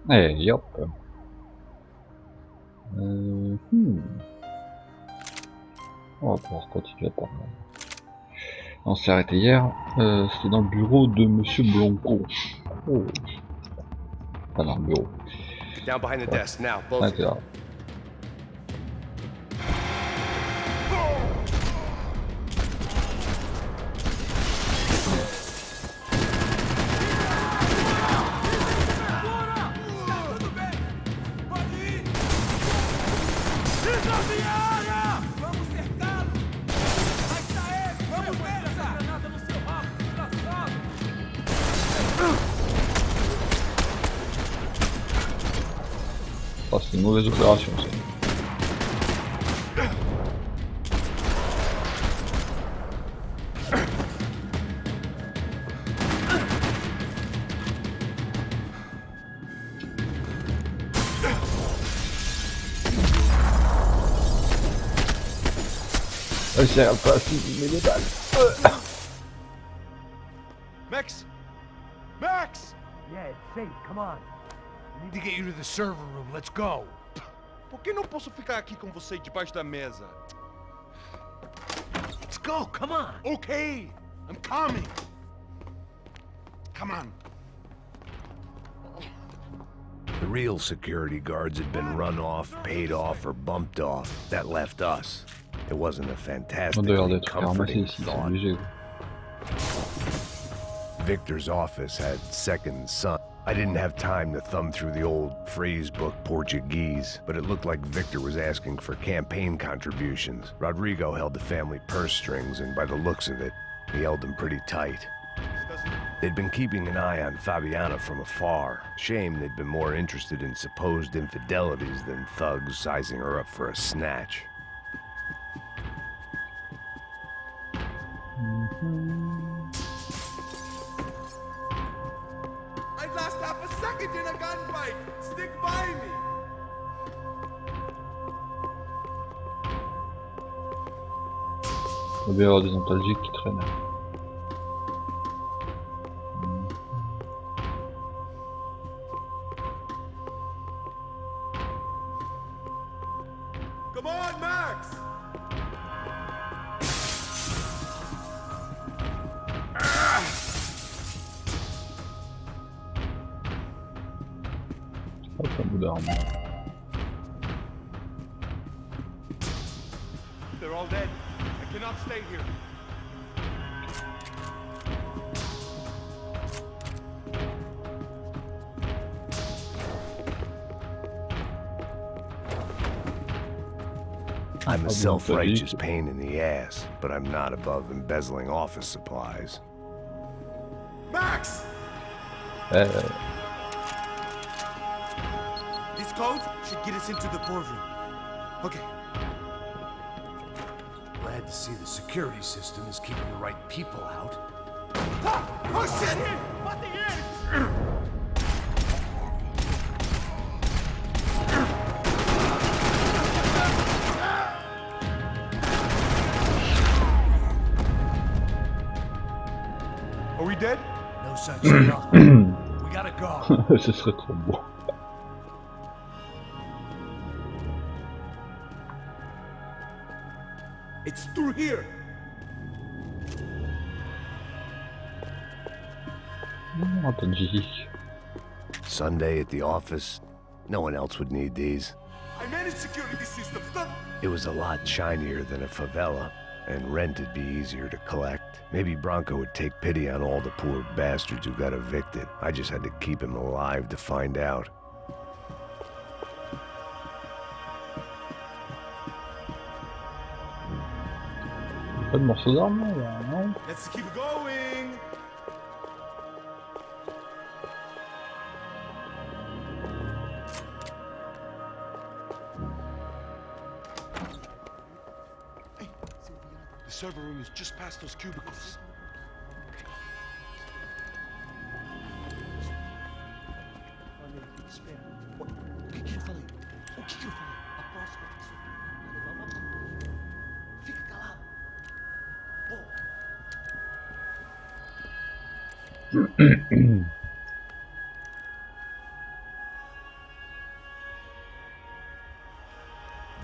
Et hop. Hmm. On va pouvoir continuer à parler. On s'est arrêté hier. C'était dans le bureau de Monsieur Blanco. Oh. Pas dans le bureau. Down behind the Ouais. desk now, both Ah, of c'est you. là. Oh, c'est une mauvaise opération, ça. Réussi à pas mais des balles. Max! Max! Yeah, it's safe. Come on. I need to get you to the server room. Let's go. Por que não posso ficar aqui com você debaixo da mesa? Let's go. Come on. Okay, I'm coming. Come on. The real security guards had been run off, paid off, or bumped off. That left us. It wasn't a On fantastically dehors d'être ramassé comforting ici, c'est thought. obligé. Victor's office had second son. I didn't have time to thumb through the old phrase book Portuguese, but it looked like Victor was asking for campaign contributions. Rodrigo held the family purse strings, and by the looks of it, he held them pretty tight. They'd been keeping an eye on Fabiana from afar. Shame they'd been more interested in supposed infidelities than thugs sizing her up for a snatch. I'd last half a second in a gunfight. Stick by me. Il doit y avoir des antalgiques qui traînent. Come on, Max. Hop, un bout d'arme. They're all dead. I cannot stay here. I'm a self-righteous pain in the ass, but I'm not above embezzling office supplies. Max! This code should get us into the boardroom. Okay. Glad to see the security system is keeping the right people out. Oh shit! What the hell? Are we dead? No such luck. We gotta go. Ce serait trop beau. It's through here. Antalgique. Sunday at the office, no one else would need these. I managed security systems. Look. It was a lot shinier than a favela, and rent'd be easier to collect. Maybe Bronco would take pity on all the poor bastards who got evicted. I just had to keep him alive to find out. Pas de morceaux d'arme là, non? Let's keep going. Hey, the server room is just past those cubicles. What? Que ele falei? O que eu falei? A próxima pessoa. Fica calado.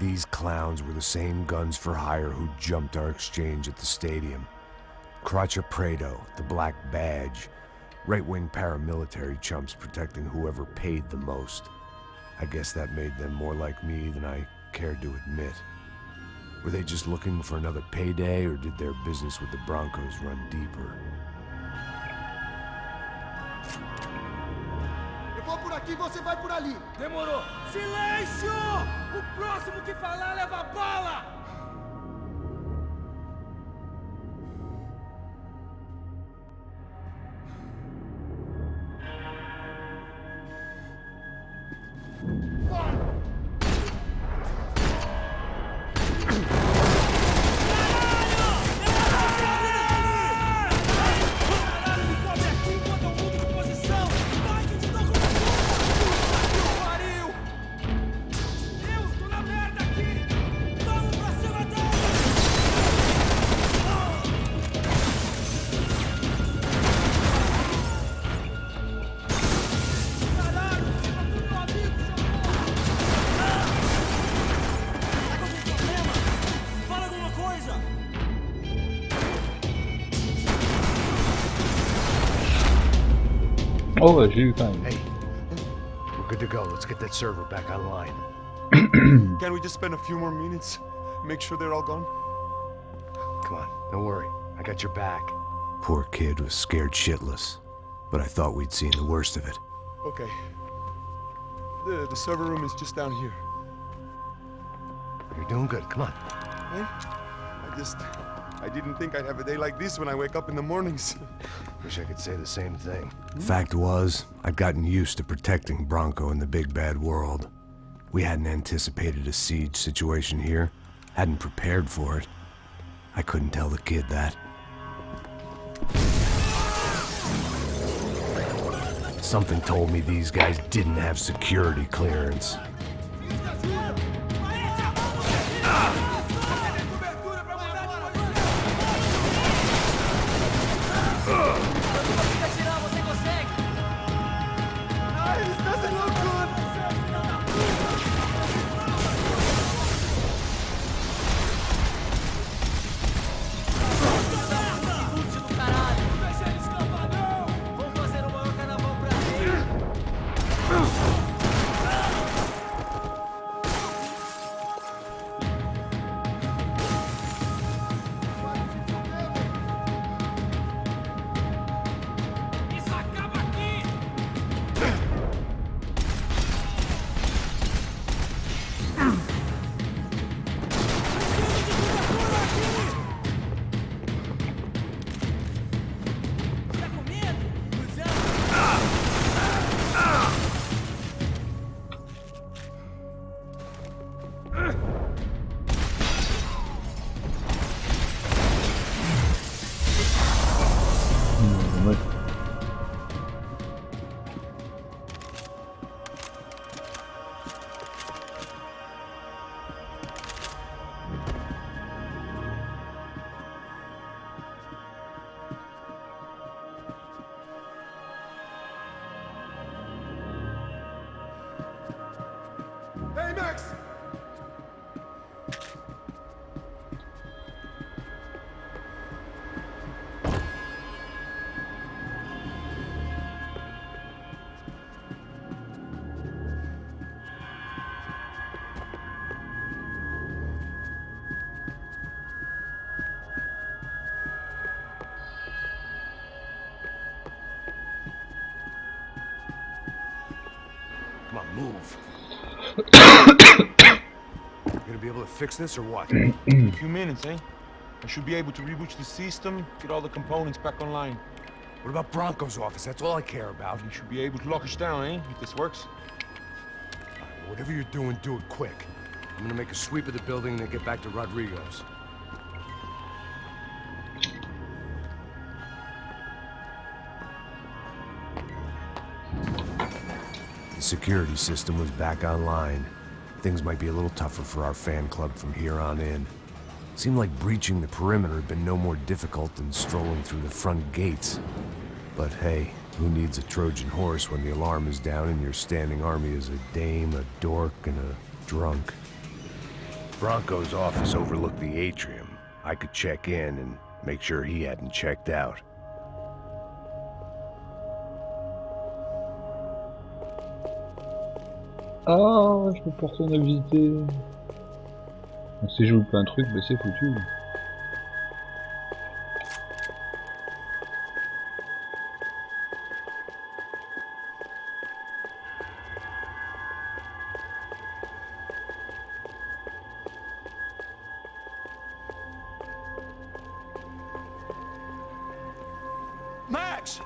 These clowns were the same guns for hire who jumped our exchange at the stadium. Craccia Prado, the Black Badge. Right-wing paramilitary chumps protecting whoever paid the most. I guess that made them more like me than I cared to admit. Were they just looking for another payday, or did their business with the Broncos run deeper? Eu vou por aqui, você vai por ali. Demorou. Silêncio! O próximo que falar leva bala! Oh, j'ai eu quand même. Hey, we're good to go. Let's get that server back online. Can we just spend a few more minutes? Make sure they're all gone? Come on, don't worry. I got your back. Poor kid was scared shitless, but I thought we'd seen the worst of it. Okay. The server room is just down here. You're doing good. Come on. Hey? I didn't think I'd have a day like this when I wake up in the mornings. Wish I could say the same thing. Fact was, I'd gotten used to protecting Bronco in the big bad world. We hadn't anticipated a siege situation here, hadn't prepared for it. I couldn't tell the kid that. Something told me these guys didn't have security clearance. Hey, Max! Come on, move. Gonna be able to fix this or what? A few minutes, eh? I should be able to reboot the system, get all the components back online. What about Bronco's office? That's all I care about. You should be able to lock us down, eh? If this works. Whatever you're doing, do it quick. I'm gonna make a sweep of the building and then get back to Rodrigo's. The security system was back online. Things might be a little tougher for our fan club from here on in. Seemed like breaching the perimeter had been no more difficult than strolling through the front gates. But hey, who needs a Trojan horse when the alarm is down and your standing army is a dame, a dork, and a drunk? Bronco's office overlooked the atrium. I could check in and make sure he hadn't checked out. Ah, je peux pas retourner visiter. Donc si je loupe un truc, bah c'est foutu. Max!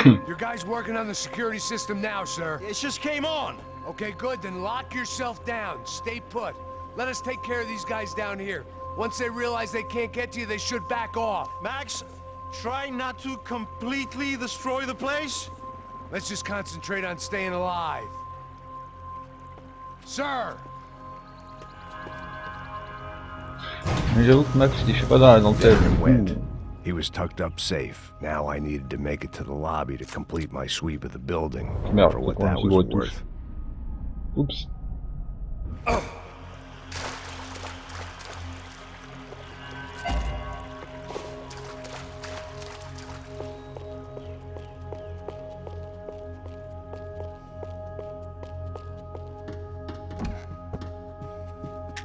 Your guy's working on the security system now, sir. It just came on. Okay, good. Then lock yourself down. Stay put. Let us take care of these guys down here. Once they realize they can't get to you, they should back off. Max, try not to completely destroy the place. Let's just concentrate on staying alive. Sir! Mais j'avoue que Max, il fait pas dans la dentelle. There it went. He was tucked up safe. Now I needed to make it to the lobby to complete my sweep of the building. Merde, For what faut qu'on that se was voit tous. worth. Oups.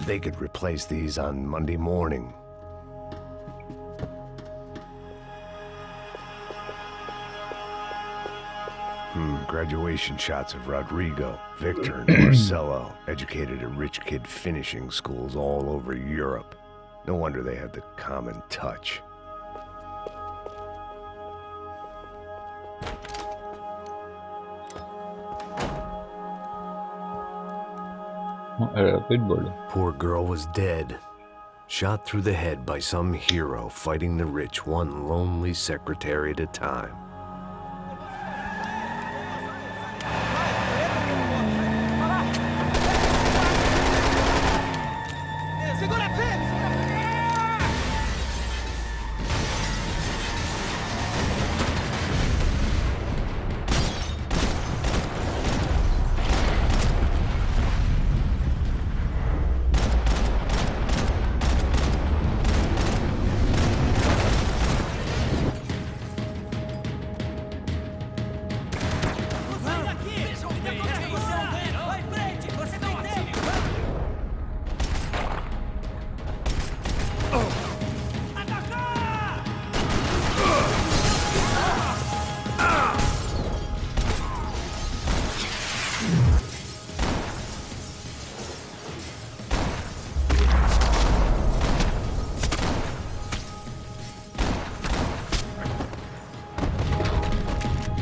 They could replace these on Monday morning. Graduation shots of Rodrigo, Victor, and Marcelo, educated at rich kid finishing schools all over Europe. No wonder they had the common touch. Non, elle a pas eu de bol. Poor girl was dead. Shot through the head by some hero fighting the rich one lonely secretary at a time.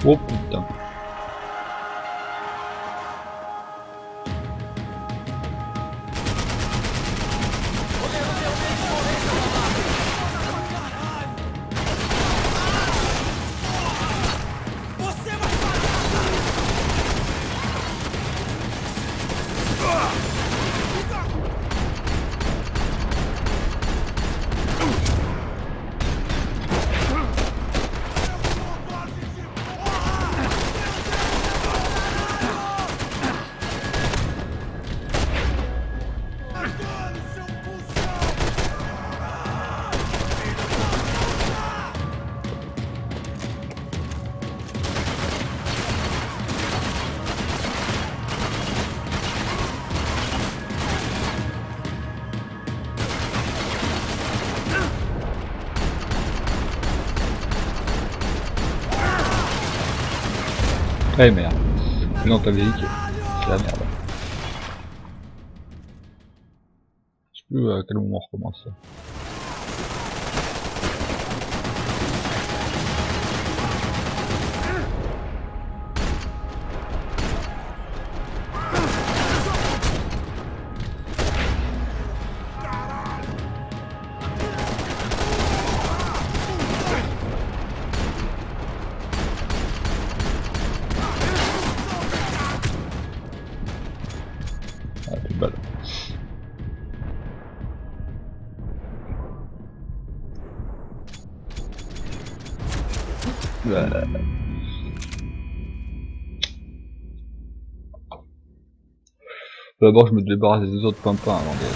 Oh putain. Eh merde. Plus dans ta musique, c'est la merde. Je sais plus à quel moment on recommence. Ah, plus de balles. Voilà. D'abord, je me débarrasse des autres pimpins avant de...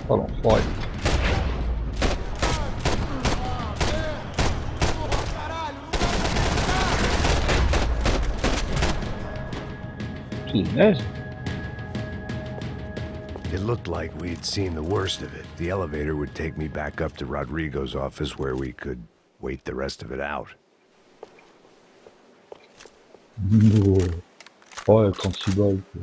Pardon, forêt. Punaise. It looked like we'd seen the worst of it. The elevator would take me back up to Rodrigo's office where we could wait the rest of it out. Ouais, 36 balles. Quoi.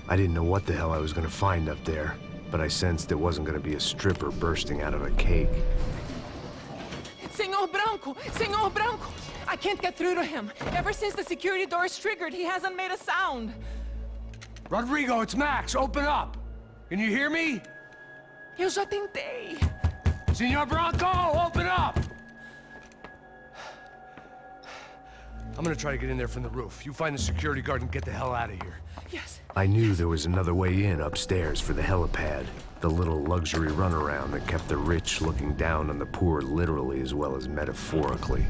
I didn't know what the hell I was gonna find up there, but I sensed it wasn't gonna be a stripper bursting out of a cake. Senor Branco! Senor Branco! I can't get through to him. Ever since the security door is triggered, he hasn't made a sound. Rodrigo, it's Max. Open up. Can you hear me? Eu já tentei. Senor Branco, open up! I'm gonna try to get in there from the roof. You find the security guard and get the hell out of here. Yes. I knew there was another way in upstairs for the helipad, the little luxury runaround that kept the rich looking down on the poor literally as well as metaphorically.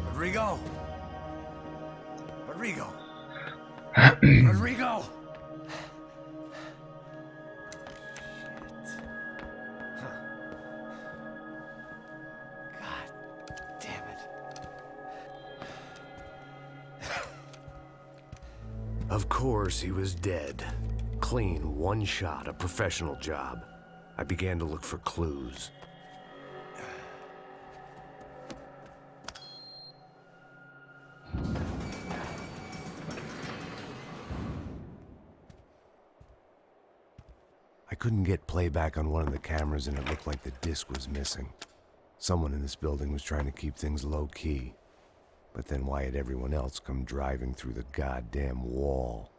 Rodrigo? Rodrigo? Rodrigo? Of course, he was dead. Clean, one shot, a professional job. I began to look for clues. I couldn't get playback on one of the cameras and it looked like the disc was missing. Someone in this building was trying to keep things low-key. But then why had everyone else come driving through the goddamn wall?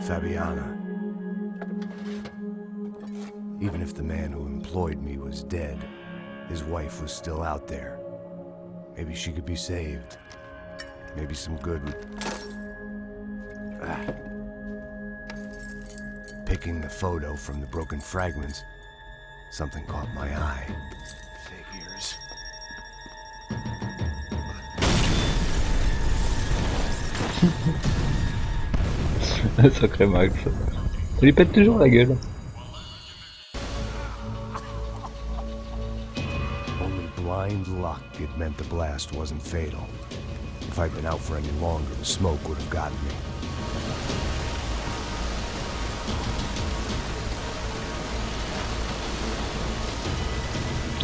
Fabiana. Even if the man who employed me was dead, his wife was still out there. Maybe she could be saved. Maybe some good would... Picking the photo from the broken fragments, something caught my eye. Figures. Sacré Max. Ça lui pète toujours la gueule. Only blind luck it meant the blast wasn't fatal. If I'd been out for any longer, the smoke would have gotten me.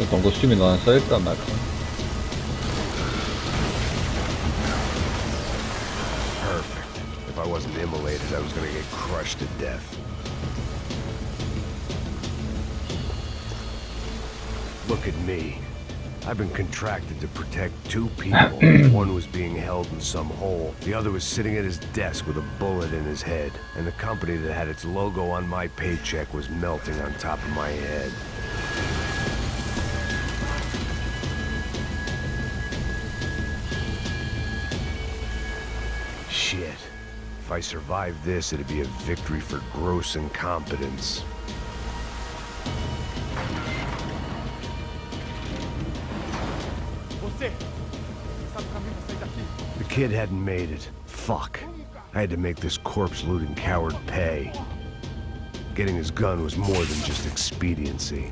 Ton costume est dans un sale état, Max. Perfect. If I wasn't immolated, I was gonna get crushed to death. Look at me. I've been contracted to protect two people. One was being held in some hole. The other was sitting at his desk with a bullet in his head. And the company that had its logo on my paycheck was melting on top of my head. Shit. If I survived this, it'd be a victory for gross incompetence. Você! Sabe o caminho pra sair daqui? The kid hadn't made it. Fuck. I had to make this corpse-looting coward pay. Getting his gun was more than just expediency.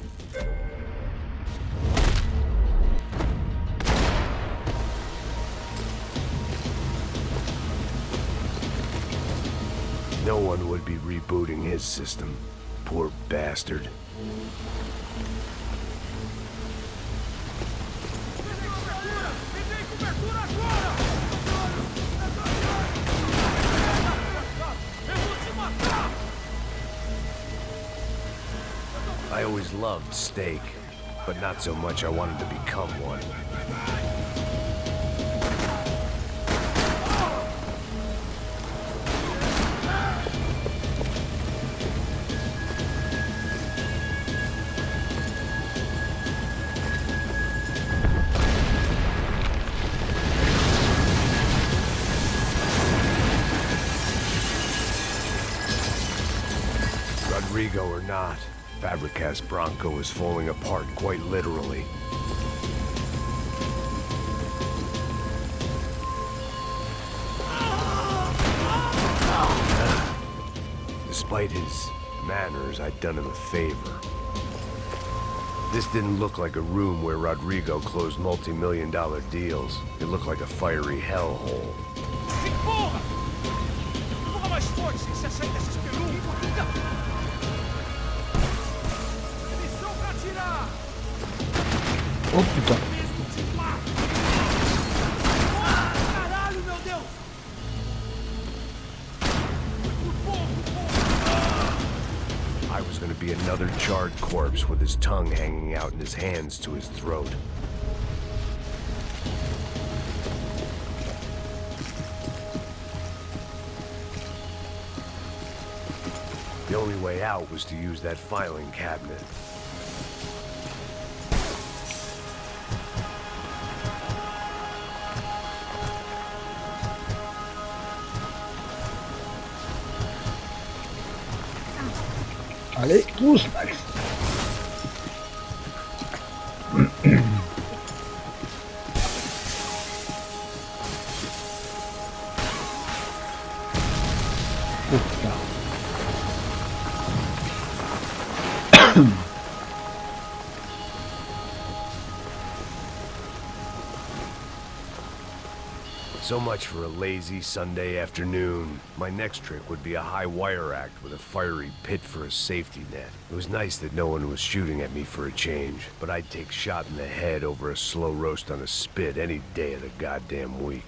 No one would be rebooting his system. Poor bastard. I always loved steak, but not so much I wanted to become one. Rodrigo or not, Fabricas Bronco is falling apart quite literally. Despite his manners, I'd done him a favor. This didn't look like a room where Rodrigo closed multi-million-dollar deals. It looked like a fiery hellhole. Empurra! Empurra mais forte, sem se achar desesperado. Missão pra atirar! Oh putain. Caralho, meu Deus! I was gonna be another charred corpse with his tongue hanging out and his hands to his throat. The only way out was to use that filing cabinet. Allez, tous, Max. Oh putain. So much for a lazy Sunday afternoon. My next trick would be a high wire act with a fiery pit for a safety net. It was nice that no one was shooting at me for a change, but I'd take shot in the head over a slow roast on a spit any day of the goddamn week.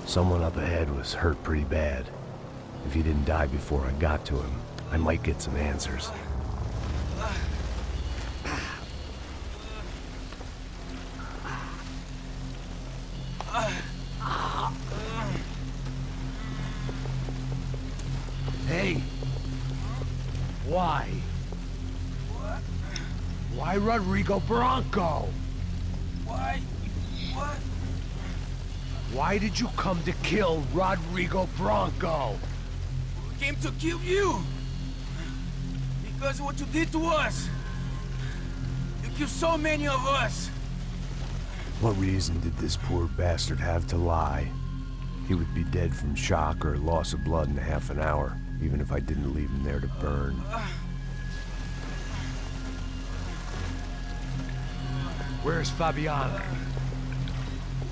Someone up ahead was hurt pretty bad. If he didn't die before I got to him, I might get some answers. Hey! Why? Why Rodrigo Bronco? Why? What? Why did you come to kill Rodrigo Bronco? We came to kill you! Because of what you did to us! You killed so many of us! What reason did this poor bastard have to lie? He would be dead from shock or loss of blood in half an hour, even if I didn't leave him there to burn. Where's Fabiana?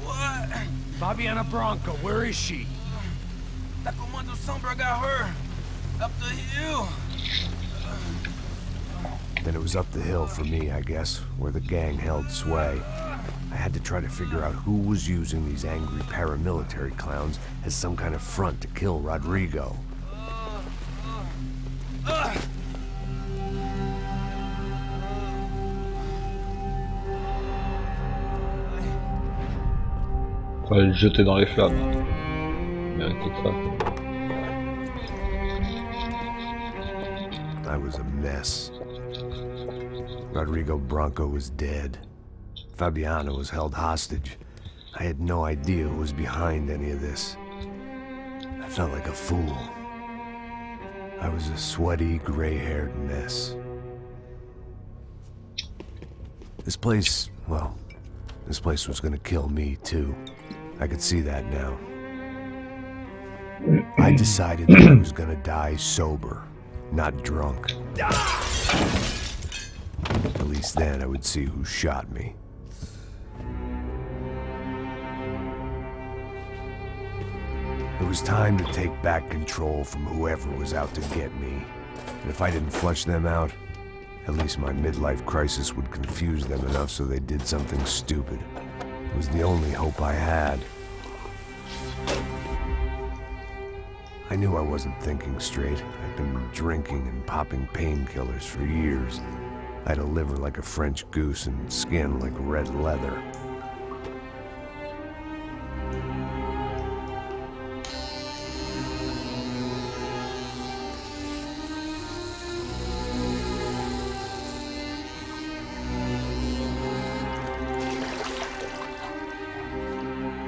What? Fabiana Bronco, where is she? That Comando Sombra got her! Up the hill! Then it was up the hill for me, I guess, where the gang held sway. I had to try to figure out who was using these angry paramilitary clowns as some kind of front to kill Rodrigo. Fallait le jeter dans les flammes. Mérité que ça. I I was a mess. Rodrigo Branco was dead. Fabiana was held hostage. I had no idea who was behind any of this. I felt like a fool. I was a sweaty, gray-haired mess. This place, well, this place was gonna kill me, too. I could see that now. I decided that I was gonna die sober, not drunk. At least then I would see who shot me. It was time to take back control from whoever was out to get me. And if I didn't flush them out, at least my midlife crisis would confuse them enough so they did something stupid. It was the only hope I had. I knew I wasn't thinking straight. I'd been drinking and popping painkillers for years. I had a liver like a French goose and skin like red leather.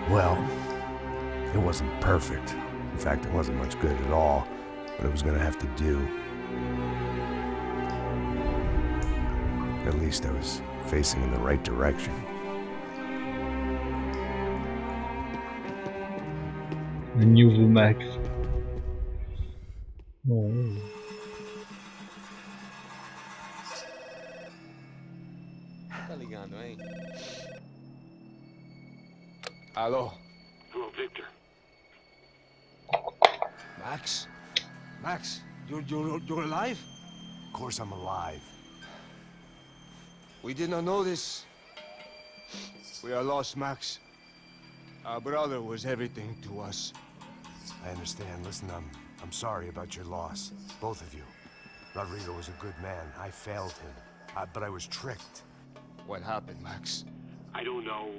Well, it wasn't perfect. In fact, it wasn't much good at all, but it was gonna have to do. At least I was facing in the right direction. Le nouveau Max. Oh. Tá ligando, hein? Alô? Hello, Victor. Max? Max, you're alive? Of course I'm alive. We did not know this. We are lost, Max. Our brother was everything to us. I understand. Listen, I'm sorry about your loss. Both of you. Rodrigo was a good man. I failed him. But I was tricked. What happened, Max? I don't know.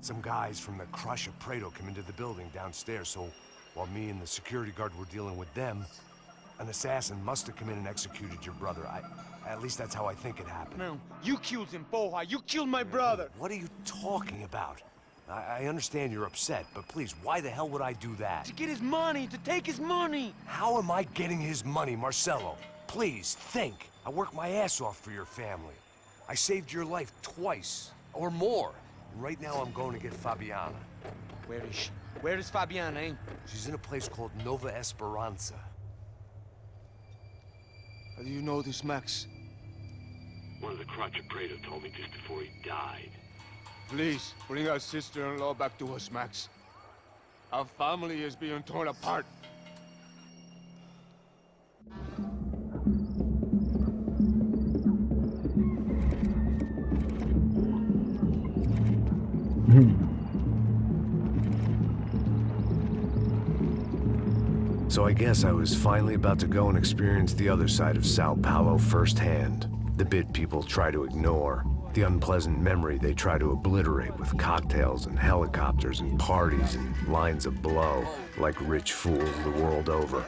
Some guys from the Crush of Prado came into the building downstairs, so while me and the security guard were dealing with them, an assassin must have come in and executed your brother. At least that's how I think it happened. No, you killed him, Porra. You killed my brother. What are you talking about? I understand you're upset, but please, why the hell would I do that? To get his money, to take his money. How am I getting his money, Marcelo? Please, think. I worked my ass off for your family. I saved your life twice, or more. Right now, I'm going to get Fabiana. Where is she? Where is Fabiana, eh? She's in a place called Nova Esperanza. How do you know this, Max? One of the Crotch of Prado told me just before he died. Please, bring our sister-in-law back to us, Max. Our family is being torn apart. So I guess I was finally about to go and experience the other side of Sao Paulo firsthand. The bit people try to ignore. The unpleasant memory they try to obliterate with cocktails and helicopters and parties and lines of blow, like rich fools the world over.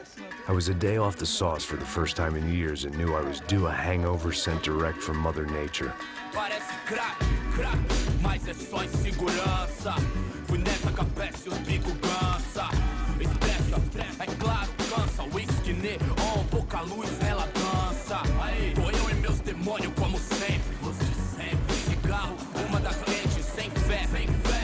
I was a day off the sauce for the first time in years and knew I was due a hangover sent direct from Mother Nature. Parece crack, crack, mas é só insegurança. Fui nessa capeste, os bico cansa. Expressa, é claro, cansa. Whisky neon, pouca luz, ela dança. Tô eu e meus demônios como sempre. Você sempre. Cigarro, uma da frente, sem fé.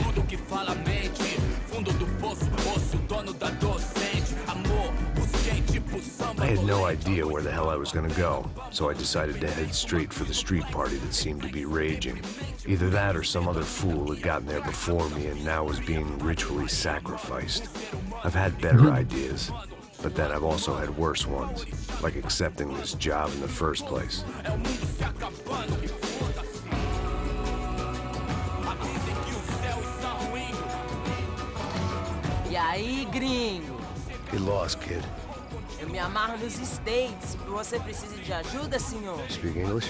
Tudo que fala mente. Fundo do poço, osso, dono da docente. Amor, busquei tipo samba. I had no idea where the hell I was gonna go, so I decided to head straight for the street party that seemed to be raging. Either that or some other fool had gotten there before me and now was being ritually sacrificed. I've had better ideas, but then I've also had worse ones, like accepting this job in the first place. E aí, gringo? Get lost, kid. Eu me amarro nos States. Você precisa de ajuda, senhor? Speak English?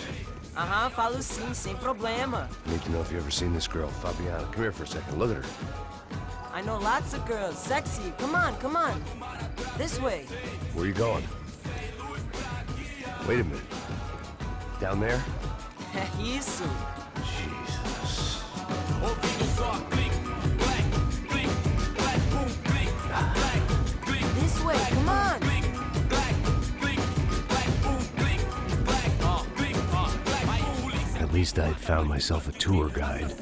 Aham, falo sim, sem problema. Need to know if you ever seen this girl, Fabiana. Come here for a second. Look at her. I know lots of girls. Sexy. Come on, come on. This way. Where you going? Wait a minute. Down there? É isso. Jesus. Ouvindo só clique, black, clique, black, boom, clique, black, clique. This way, come on. At least I'd found myself a tour guide.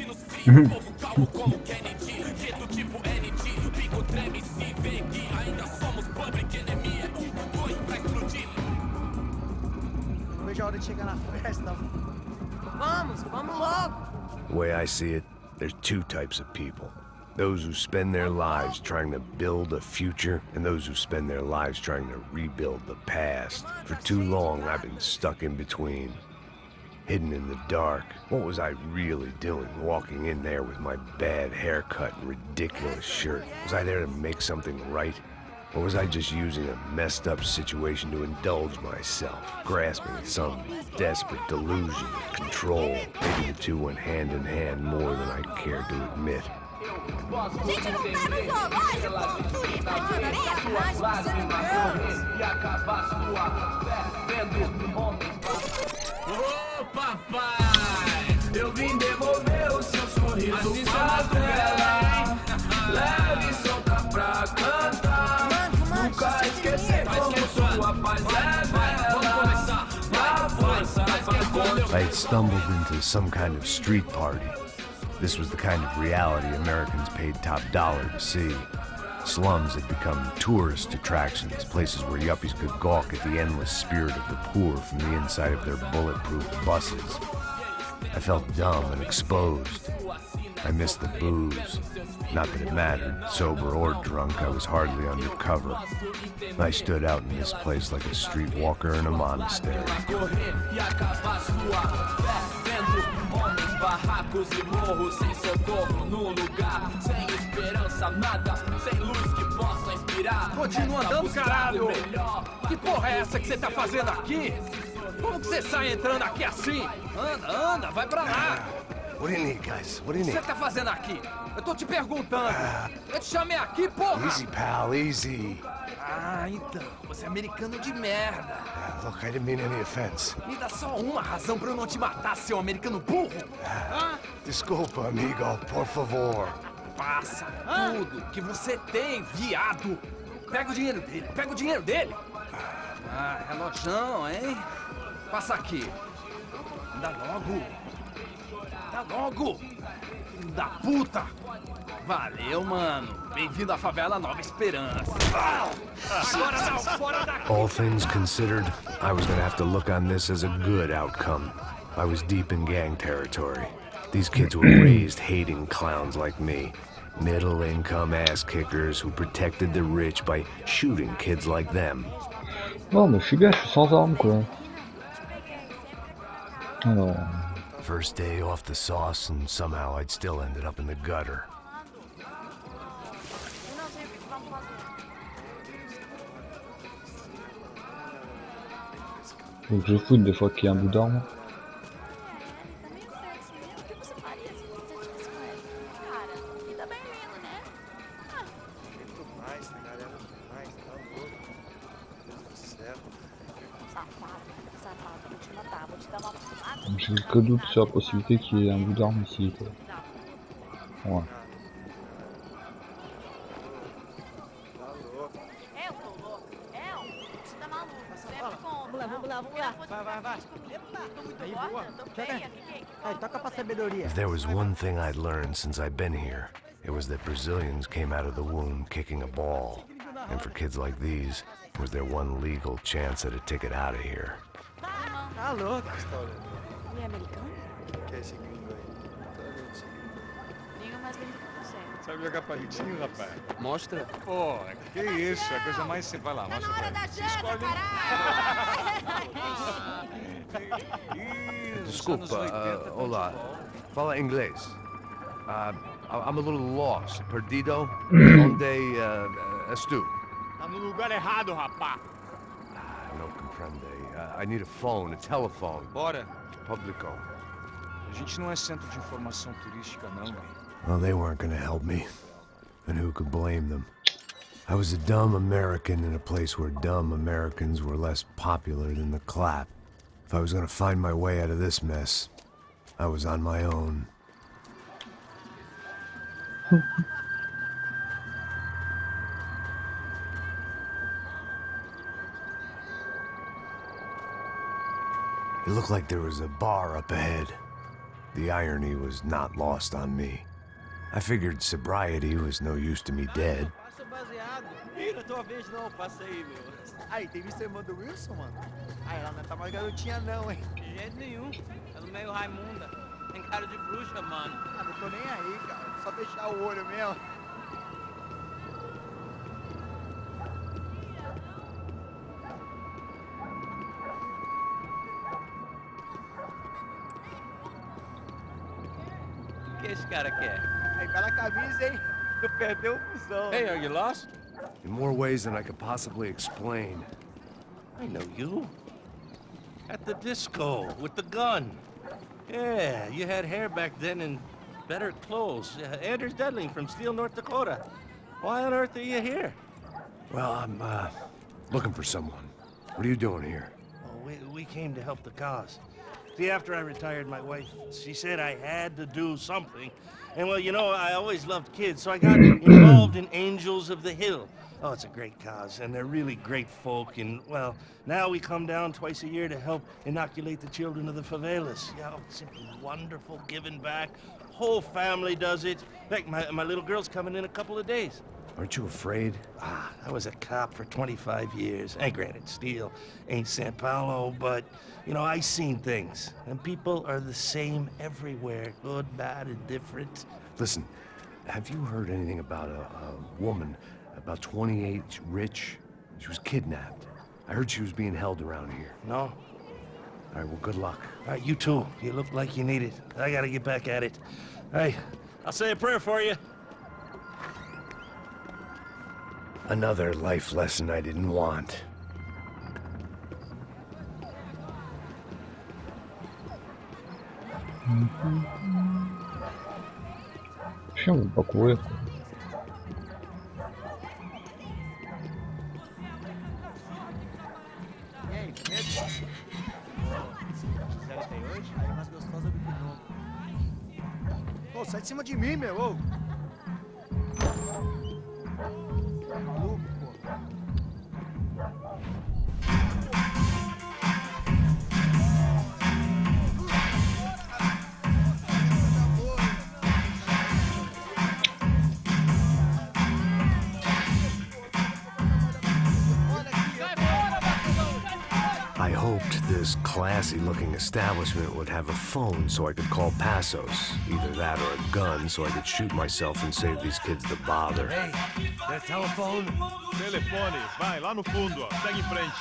Não vejo a hora de chegar na festa. Vamos logo. The way I see it, there's two types of people. Those who spend their lives trying to build a future, and those who spend their lives trying to rebuild the past. For too long, I've been stuck in between. Hidden in the dark. What was I really doing, walking in there with my bad haircut and ridiculous shirt? Was I there to make something right? Or was I just using a messed up situation to indulge myself, grasping at some desperate delusion of control? Maybe the two went hand in hand more than I cared to admit. Gente, não tá no zoológico. Turista de areia atrás, passando girls. Ô papai, eu vim devolver o seu sorriso pra tela. Leve e solta pra cantar. Nunca esquecer como sua paz é bela. Na força, I had stumbled into some kind of street party. This was the kind of reality Americans paid top dollar to see. Slums had become tourist attractions, places where yuppies could gawk at the endless spirit of the poor from the inside of their bulletproof buses. I felt dumb and exposed. I missed the booze. Not that it mattered, sober or drunk, I was hardly undercover. I stood out in this place like a streetwalker in a monastery. Barracos e morros sem socorro no lugar, sem esperança, nada, sem luz que possa inspirar. Continua andando, caralho! Que porra é essa que você tá fazendo aqui? Como que você sai entrando aqui assim? Anda, vai pra lá! What do you need, guys? What do you O que need? você tá fazendo aqui? Eu tô te perguntando. Eu te chamei aqui, porra! Easy, pal, easy. Ah, então, você é americano de merda. Look, I didn't mean any offense. Me dá só uma razão pra eu não te matar, seu americano burro. Desculpa, amigo, por favor. Passa tudo que você tem, viado. Pega o dinheiro dele, Ah, relojão, hein? Passa aqui. Dá logo. Filho da puta. Valeu, mano. Bem-vindo à favela Nova Esperança. Agora não, fora daqui. All things considered, I was gonna have to look on this as a good outcome. I was deep in gang territory. These kids were raised hating clowns like me. Middle-income ass-kickers who protected the rich by shooting kids like them. Non, mais je suis bien, je suis sans armes, quoi. Alors... First day off the sauce, and somehow I'd still ended up in the gutter. Faut que je fouille des fois qu'il y a un bout d'arme. J'ai que doute sur la possibilité qu'il y ait un bout d'arme ici, quoi. Ouais. If there was one thing I'd learned since I'd been here, it was that Brazilians came out of the womb kicking a ball. And for kids like these, was their one legal chance at a ticket out of here. Tá louco. Ele é americano? Que é esse gringo aí? Liga mais lindo que você. Sabe jogar palitinho, rapaz? Mostra. Pô, que isso, é a coisa mais simples. Vai lá, Tá mostra na hora pra da ele. janta, caralho! Desculpa, olá. Fala inglês. I'm a little lost. Perdido? Onde estou? Tá no lugar errado, rapá. Não compreende. I need a phone, a telephone. Bora. Publico. A gente não é centro de informação turística, não, velho. Well, they weren't gonna help me. And who could blame them? I was a dumb American in a place where dumb Americans were less popular than the clap. If I was gonna find my way out of this mess, I was on my own. It looked like there was a bar up ahead. The irony was not lost on me. I figured sobriety was no use to me dead. Passa baseado. Ih, não é tua vez não, passa aí, meu. Aí, tem visto a irmã do Wilson, mano? Aí, ela não tá mais garotinha não, hein? De jeito nenhum. Ela é meio Raimunda. Tem cara de bruxa, mano. Ah, não tô nem aí, cara. Só fechar o olho mesmo. O que esse cara quer? Aí, pela camisa, hein? Tu perdeu o busão. Hey, are you lost? In more ways than I could possibly explain. I know you. At the disco, with the gun. Yeah, you had hair back then and better clothes. Anders Dedling from Steele, North Dakota. Why on earth are you here? Well, I'm, looking for someone. What are you doing here? Oh, we came to help the cause. See, after I retired, my wife, she said I had to do something. And well, you know, I always loved kids, so I got involved in Angels of the Hill. Oh, it's a great cause, and they're really great folk, and, well, now we come down twice a year to help inoculate the children of the favelas. Yeah, oh, simply wonderful, giving back. Whole family does it. In fact, my little girl's coming in a couple of days. Aren't you afraid? I was a cop for 25 years. And granted, Steele ain't San Paulo, but, you know, I seen things. And people are the same everywhere, good, bad, and different. Listen, have you heard anything about a woman, about 28, rich? She was kidnapped. I heard she was being held around here. No? All right, well, good luck. All right, you too. You look like you need it. I gotta get back at it. Hey, I'll say a prayer for you. Another life lesson I didn't want. Почему покоя? E aí, beleza? Fizeram até hoje? Aí, mais gostosa do que nunca. Ô, sai de cima de mim, meu, ô! Maluco, pô. I hoped this classy-looking establishment would have a phone so I could call Passos. Either that or a gun so I could shoot myself and save these kids the bother. Hey, that telephone? Telefone, vai, lá no fundo, ó. Segue em frente.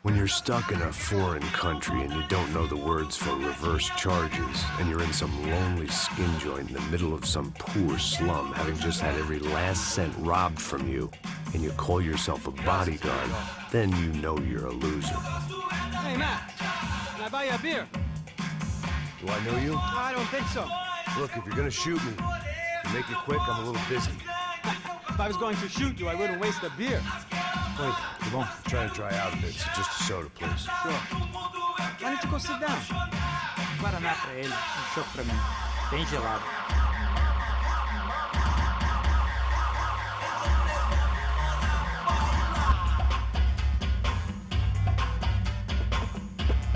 When you're stuck in a foreign country and you don't know the words for reverse charges, and you're in some lonely skin joint in the middle of some poor slum, having just had every last cent robbed from you, and you call yourself a bodyguard, then you know you're a loser. Hey, Matt. Can I buy you a beer? Do I know you? I don't think so. Look, if you're gonna shoot me, to make it quick, I'm a little busy. If I was going to shoot you, I wouldn't waste a beer. Wait, come on. I'm trying to dry out a bit, so just a soda, please. Sure. Why don't you go sit down? Guaraná pra ele, chopp pra mim. Bem gelado.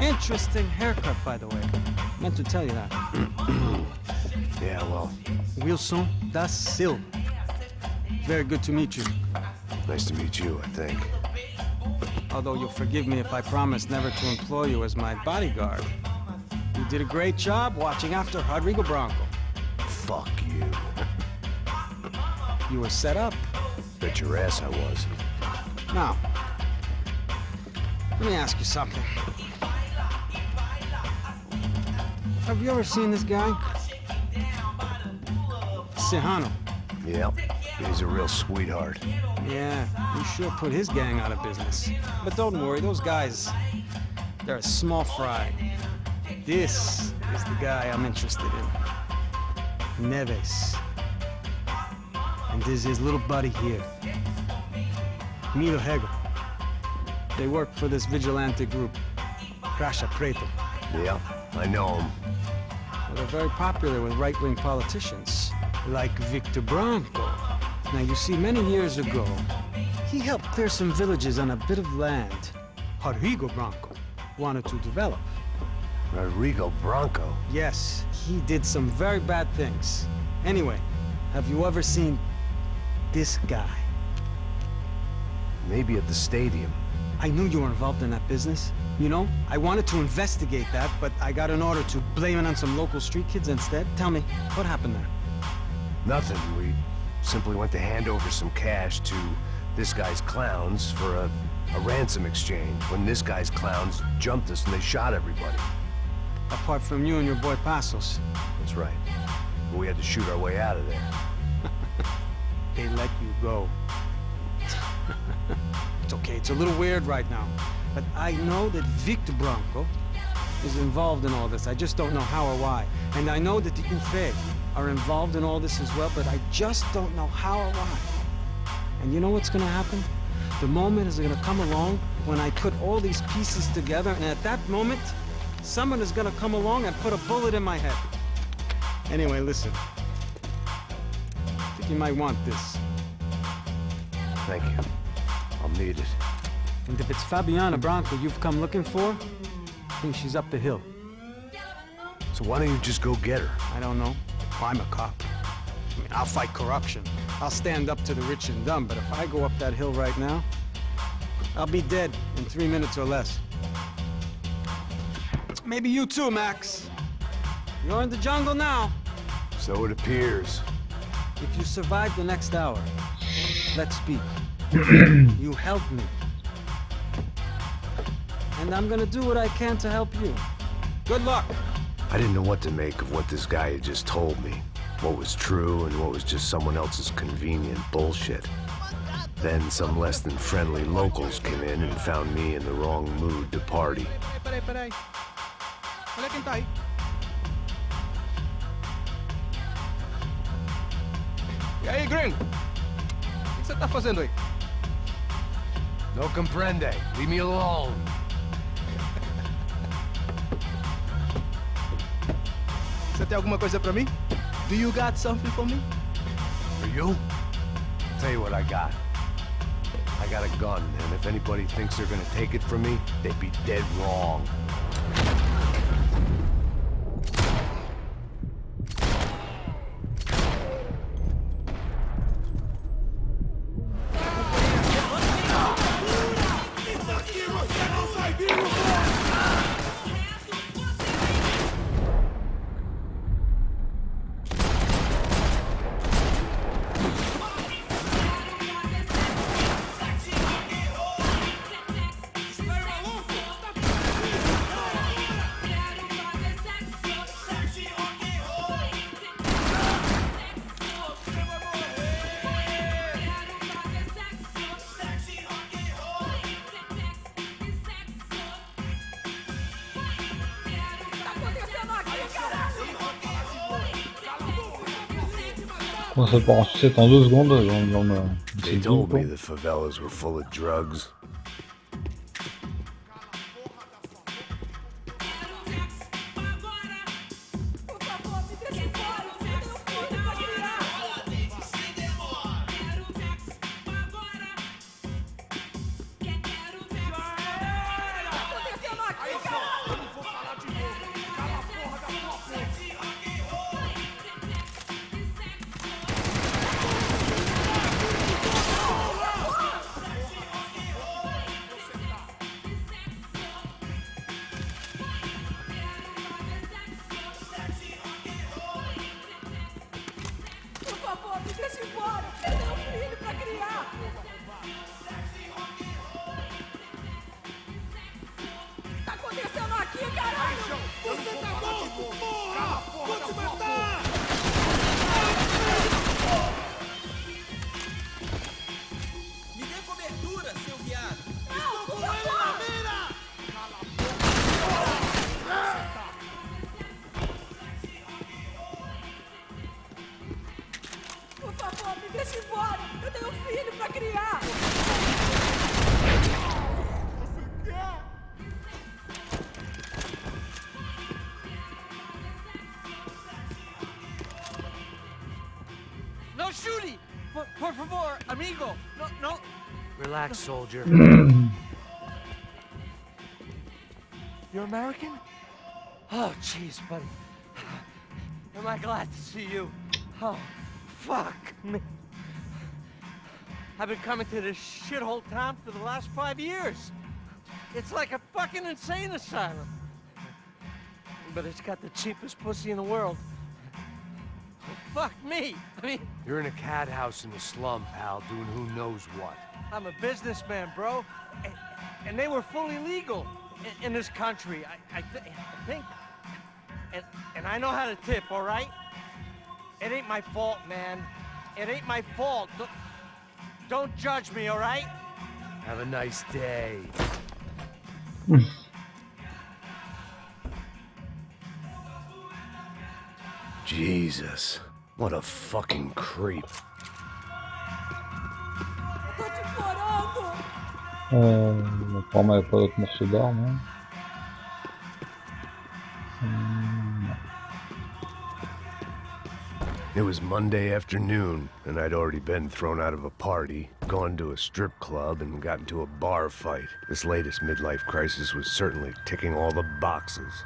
Interesting haircut, by the way. Meant to tell you that. Yeah, well, Wilson da Silva. Very good to meet you. nice to meet you, I think. Although you'll forgive me if I promise never to employ you as my bodyguard. You did a great job watching after Rodrigo Branco. Fuck you. You were set up. Bet your ass I was. Now, let me ask you something. Have you ever seen this guy? Sejano. Yep, he's a real sweetheart. Yeah, you sure put his gang out of business. But don't worry, those guys, they're a small fry. This is the guy I'm interested in. Neves. And this is his little buddy here. Milo Hegel. They work for this vigilante group, Crash Preto. Yeah, I know him. Well, they're very popular with right-wing politicians, like Victor Branco. Now, you see, many years ago, he helped clear some villages on a bit of land Rodrigo Branco wanted to develop. Rodrigo Branco? Yes, he did some very bad things. Anyway, have you ever seen this guy? Maybe at the stadium. I knew you were involved in that business. You know, I wanted to investigate that, but I got an order to blame it on some local street kids instead. Tell me, what happened there? Nothing. We simply went to hand over some cash to this guy's clowns for a ransom exchange when this guy's clowns jumped us and they shot everybody. Apart from you and your boy Passos. That's right. We had to shoot our way out of there. They let you go. It's okay, it's a little weird right now. But I know that Victor Branco is involved in all this. I just don't know how or why. And I know that the UFE are involved in all this as well, but I just don't know how or why. And you know what's gonna happen? The moment is gonna come along when I put all these pieces together, and at that moment, someone is gonna come along and put a bullet in my head. Anyway, listen. I think you might want this. Thank you. I'll need it. And if it's Fabiana Branco you've come looking for, I think she's up the hill. So why don't you just go get her? I don't know. I'm a cop. I mean, I'll fight corruption. I'll stand up to the rich and dumb, but if I go up that hill right now, I'll be dead in 3 minutes or less. Maybe you too, Max. You're in the jungle now. So it appears. If you survive the next hour, let's speak. You help me. And I'm gonna do what I can to help you. Good luck. I didn't know what to make of what this guy had just told me. What was true and what was just someone else's convenient bullshit. Then some less than friendly locals came in and found me in the wrong mood to party. Peraí. Olha quem tá aí. E aí, gringo? O que você tá fazendo aí? No comprende. Leave me alone. Você tem alguma coisa pra mim? Do you got something for me? For you? I'll tell you what I got. I got a gun, and if anybody thinks they're gonna take it from me, they'd be dead wrong. Comment ça part en sucette en 2 secondes dans le... They told me the favelas were full of drugs. por favor, amigo. No, no. Relax, soldier. You're American? Oh, jeez, buddy. Am I glad to see you? Oh, fuck me. I've been coming to this shithole town for the last 5 years. It's like a fucking insane asylum. But it's got the cheapest pussy in the world. Fuck me. I mean, You're in a cat house in the slum, pal, doing who knows what. I'm a businessman, bro. And they were fully legal in this country. I think. And I know how to tip, all right? It ain't my fault, man. It ain't my fault. Don't judge me, all right? Have a nice day. Jesus, what a fucking creep. Apparemment, il n'y a pas d'autre morceau d'arme. Hein. It was Monday afternoon, and I'd already been thrown out of a party, gone to a strip club, and got into a bar fight. This latest midlife crisis was certainly ticking all the boxes.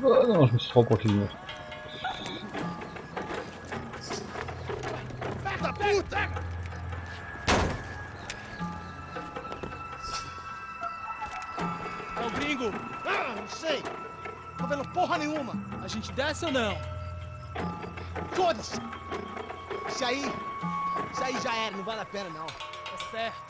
Oh non, je me suis rapproché du mur. É o gringo. Ah, não sei. Tô vendo porra nenhuma. A gente desce ou não? Foda-se. Isso aí já era, não vale a pena não. Tá certo.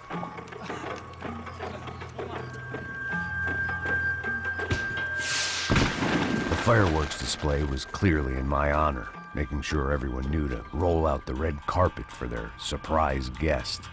The fireworks display was clearly in my honor, making sure everyone knew to roll out the red carpet for their surprise guest.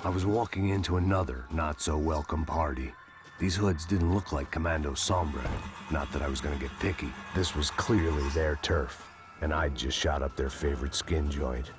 I was walking into another not-so-welcome party. These hoods didn't look like Commando Sombra. Not that I was gonna get picky. This was clearly their turf, and I'd just shot up their favorite skin joint.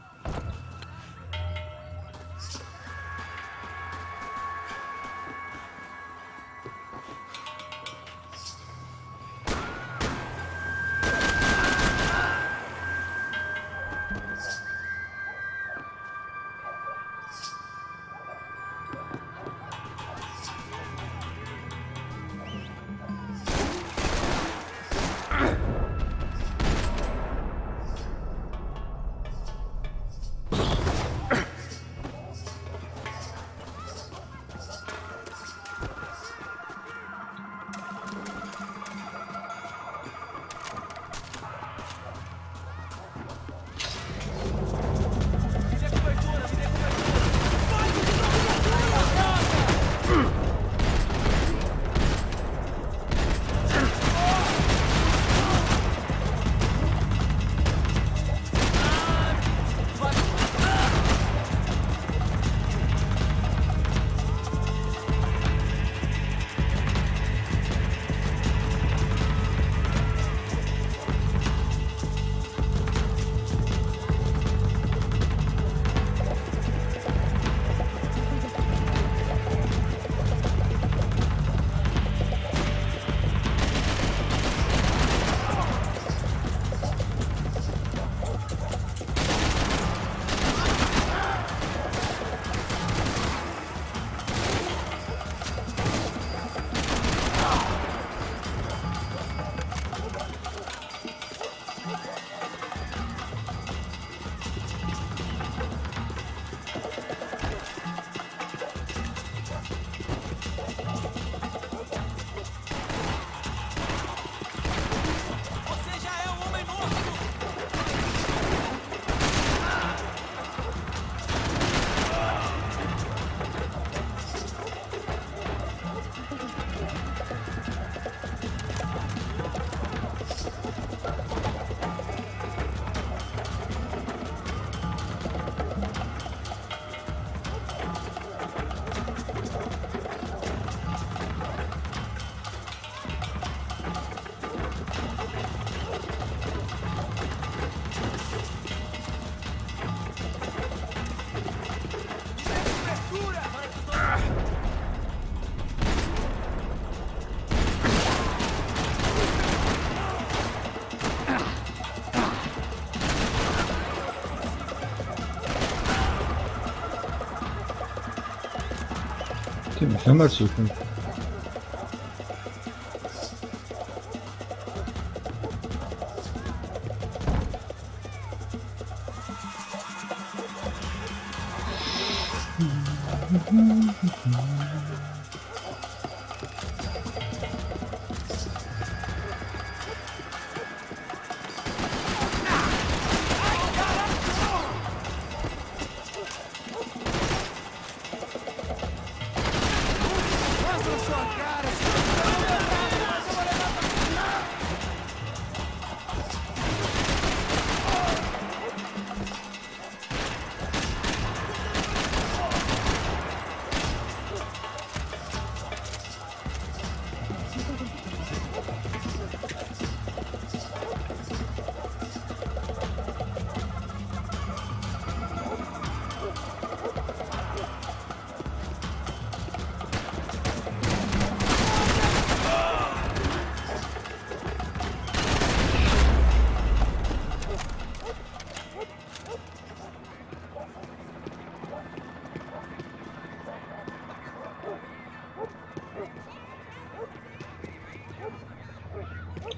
fait mal ce con.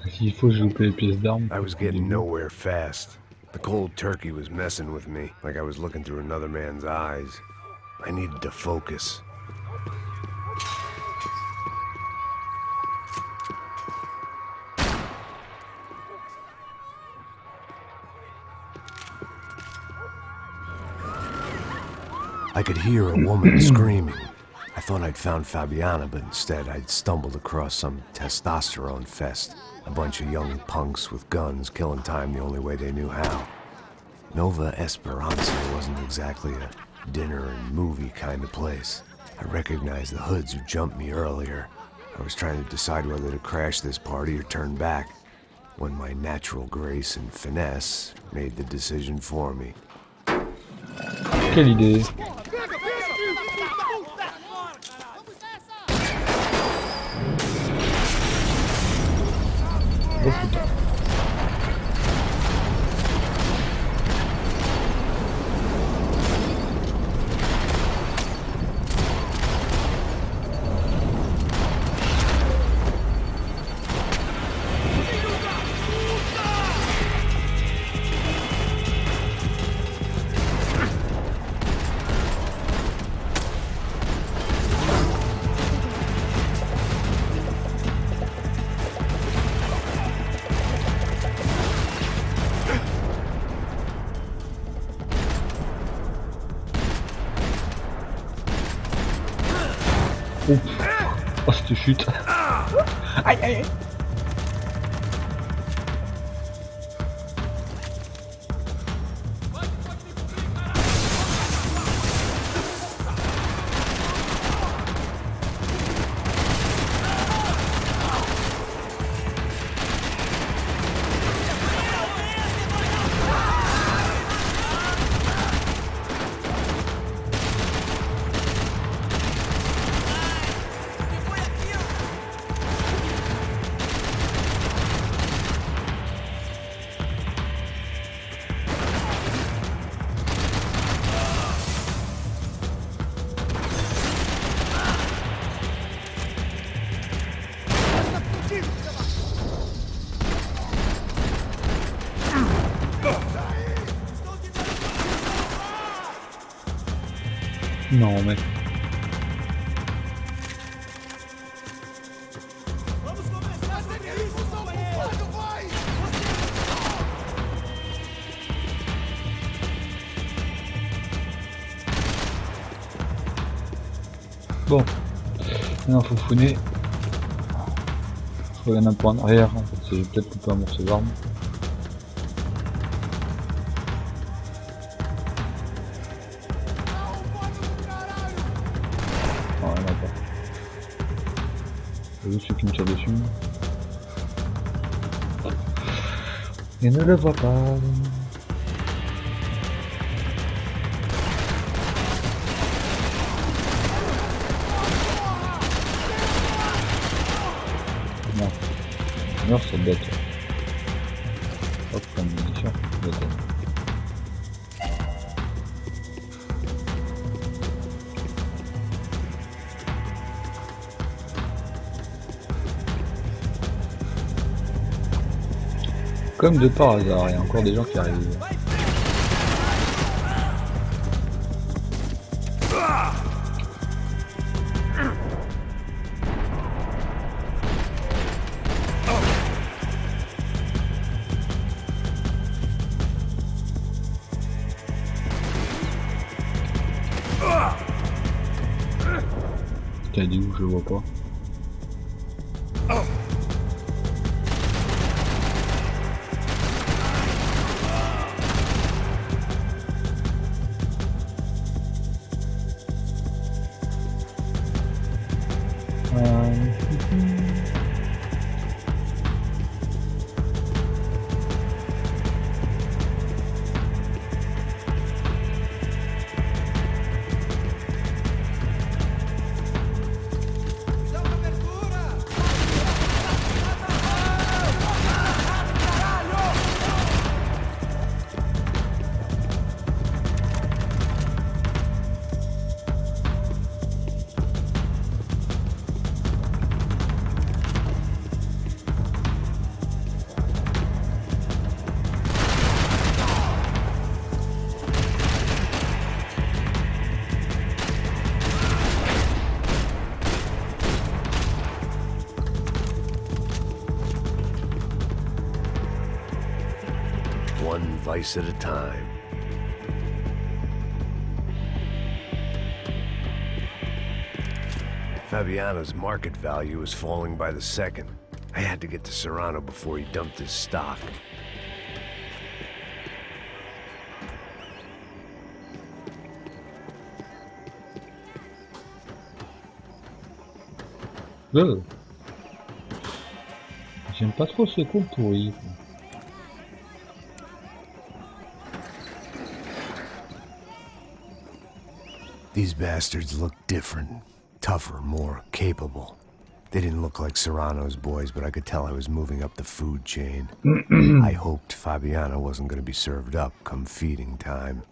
S'il faut, j'ai loupé les pièces d'armes. I was getting nowhere fast. The cold turkey was messing with me, like I was looking through another man's eyes. I needed to focus. I could hear a woman screaming. I thought I'd found Fabiana, but instead I'd stumbled across some testosterone fest. A bunch of young punks with guns killing time the only way they knew how. Nova Esperanza wasn't exactly a dinner and movie kind of place. I recognized the hoods who jumped me earlier. I was trying to decide whether to crash this party or turn back, when my natural grace and finesse made the decision for me. Quelle idée! Oh putain. Oh, cette chute. Aïe aïe aïe. Non mais... Bon, maintenant faut fouiner. Je regarde un peu en arrière, en fait c'est peut-être couper un morceau d'arme. Non, il n'y en a pas. J'ai vu celui qui me tire dessus. Et ne le voit pas. Non, c'est bête. Hop, comme munition, bête. Comme de par hasard, il y a encore des gens qui arrivent. T'as dit où? Je le vois pas. One vice at a time. Fabiano's market value was falling by the second. I had to get to Serrano before he dumped his stock. J'aime pas trop ce coup pourri. These bastards look different. Tougher, more capable. They didn't look like Serrano's boys, but I could tell I was moving up the food chain. I hoped Fabiano wasn't going to be served up come feeding time.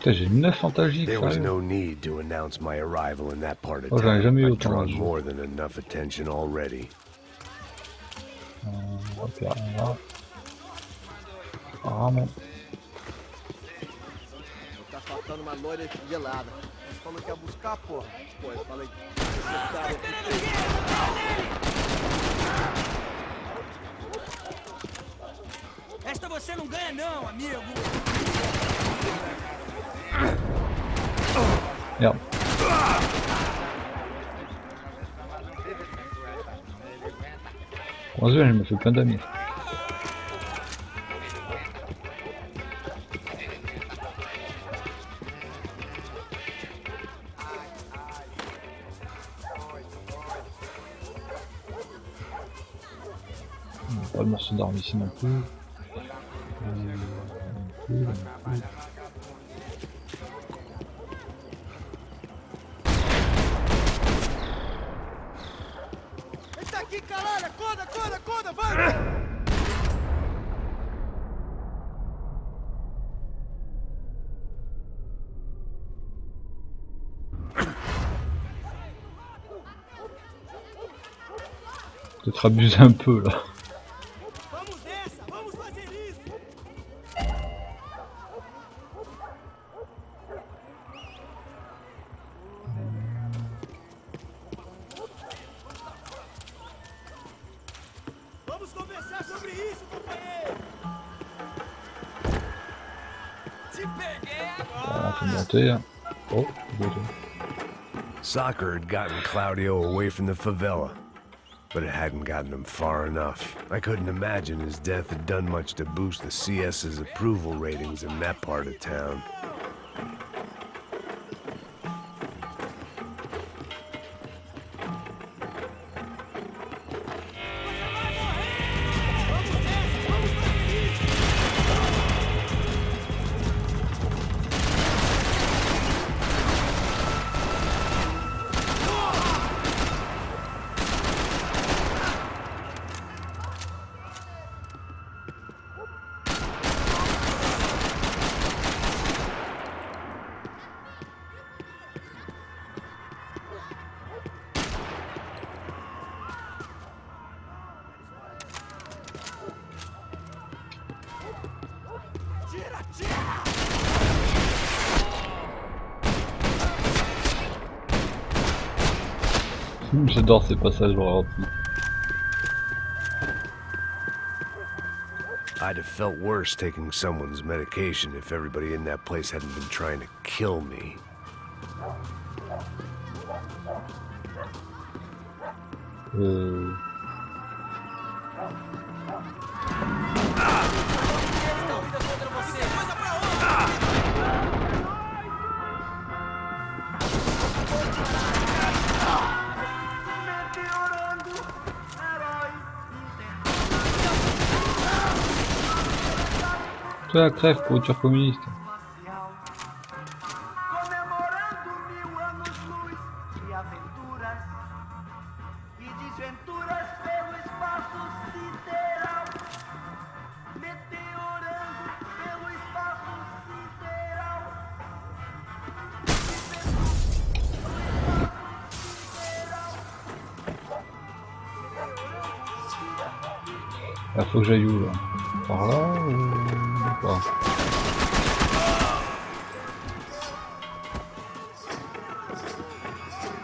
J'ai 9 fantagiques. There was no need to announce my arrival in that part of Oh, j'en ai jamais eu town. I've autant. drawn more than enough attention already. Ok, là. Rarement. Tá faltando uma loira gelada. Você falou que ia buscar, porra. Pô, eu falei que Esta você não ganha não, amigo. Merde. Heureusement, je me fais plein d'amis. Pas le morceau d'arme ici non plus. Peut-être abuser un peu là. Oh, Soccer had gotten Claudio away from the favela, but it hadn't gotten him far enough. I couldn't imagine his death had done much to boost the CS's approval ratings in that part of town. J'adore ces passages au ralenti. I'd have felt worse taking someone's medication if everybody in that place hadn't been trying to kill me. Toi, crève, pourriture communiste. Là, faut que j'aille où là? Par là ou pas?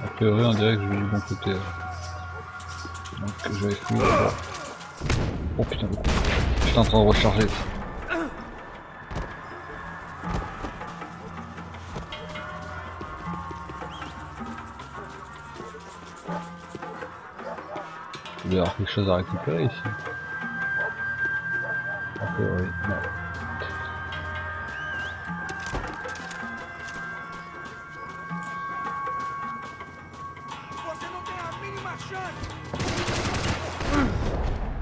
A priori on dirait que je vais du bon côté. Donc je vais fouiller là. Oh putain, j'étais en train de recharger. Il doit y avoir quelque chose à récupérer ici. A priori, non.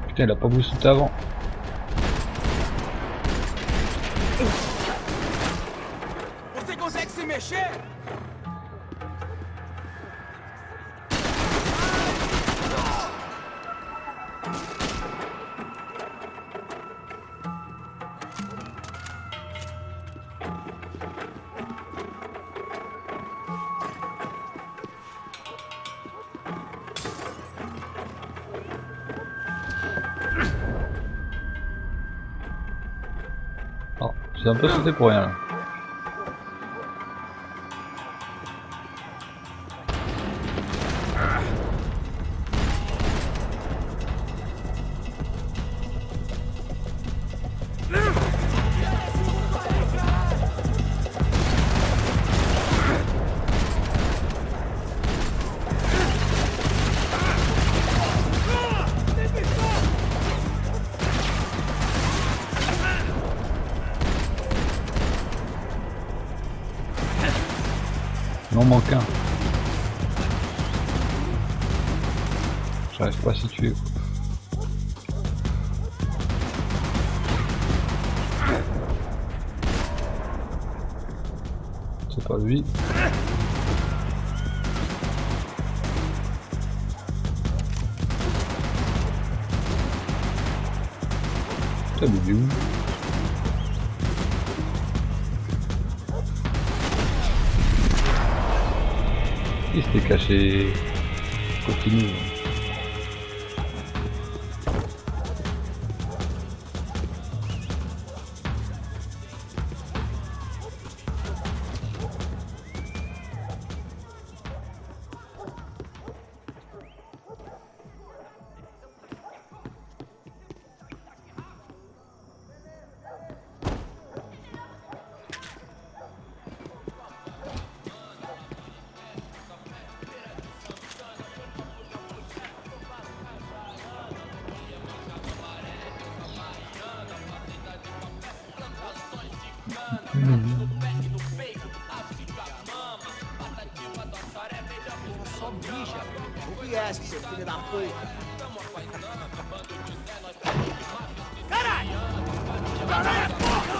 Putain, il a pas voulu sauter avant. Você consegue se mexer? Oh, j'ai un peu sauté pour rien là. Il en manque un. J'arrive pas à situer. C'est pas lui. Putain, mais il est où? Il s'était caché. Continue. Só bicha. O que é esse, seu filho da porra? Caralho! Caralho, porra!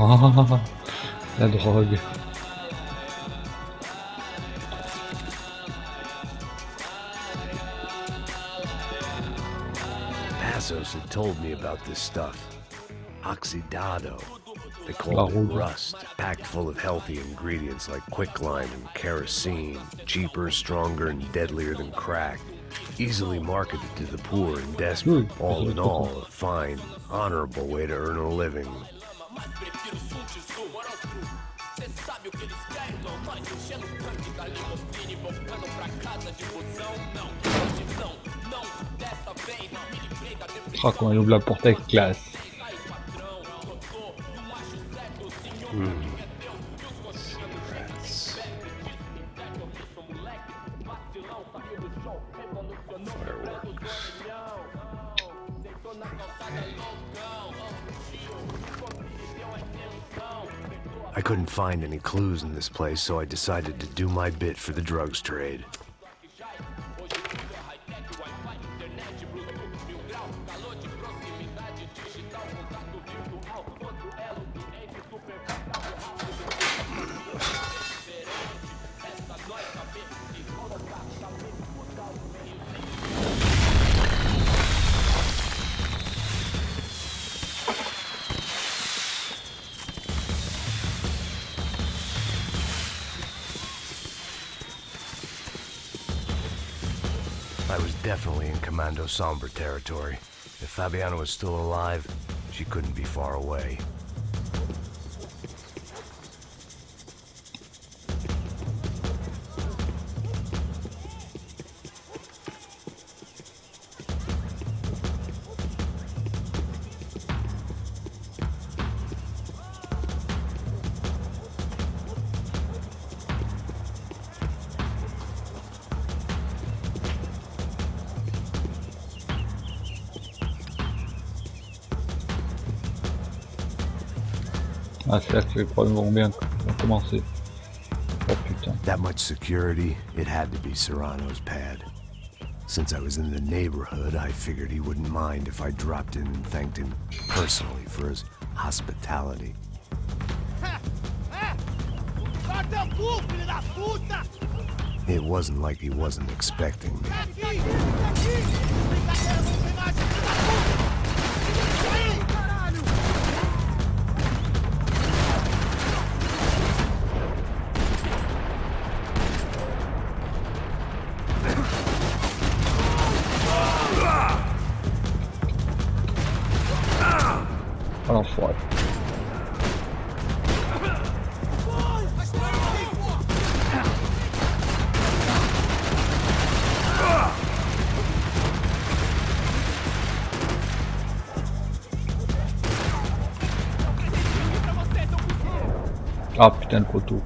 Ah, la drogue. Tassos had told me about this stuff. Oxidado. They called it rust, packed full of healthy ingredients like quicklime and kerosene, cheaper, stronger, and deadlier than crack. Easily marketed to the poor and desperate. All in all, a fine, honorable way to earn a living. Ah, quand il ouvre la porte avec classe. I couldn't find any clues in this place, so I decided to do my bit for the drugs trade. I was definitely in Commando Sombre territory. If Fabiana was still alive, she couldn't be far away. Ah, c'est là que les problèmes vont bien commencer. Oh putain. That much security, it had to be Serrano's pad. Since I was in the neighborhood, I figured he wouldn't mind if I dropped in and thanked him personally for his hospitality. It wasn't like he wasn't expecting me. Ah l'enfoiré. Ah putain le poteau.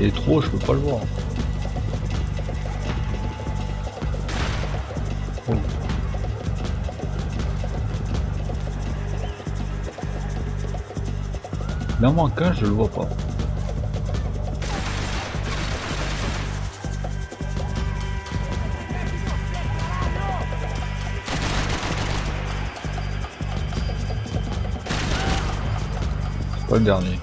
Il est trop haut, je peux pas le voir. Oh. Il en manque un, je le vois pas. C'est pas le dernier.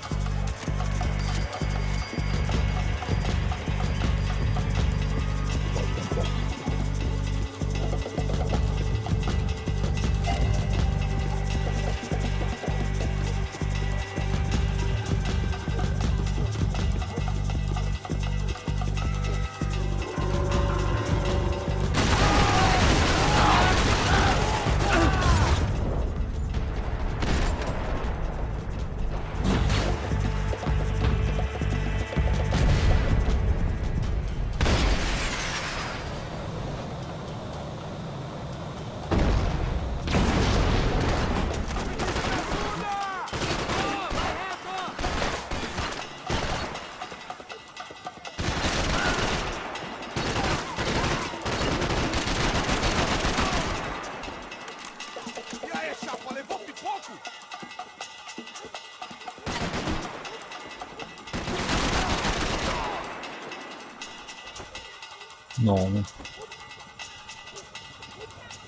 Non, non.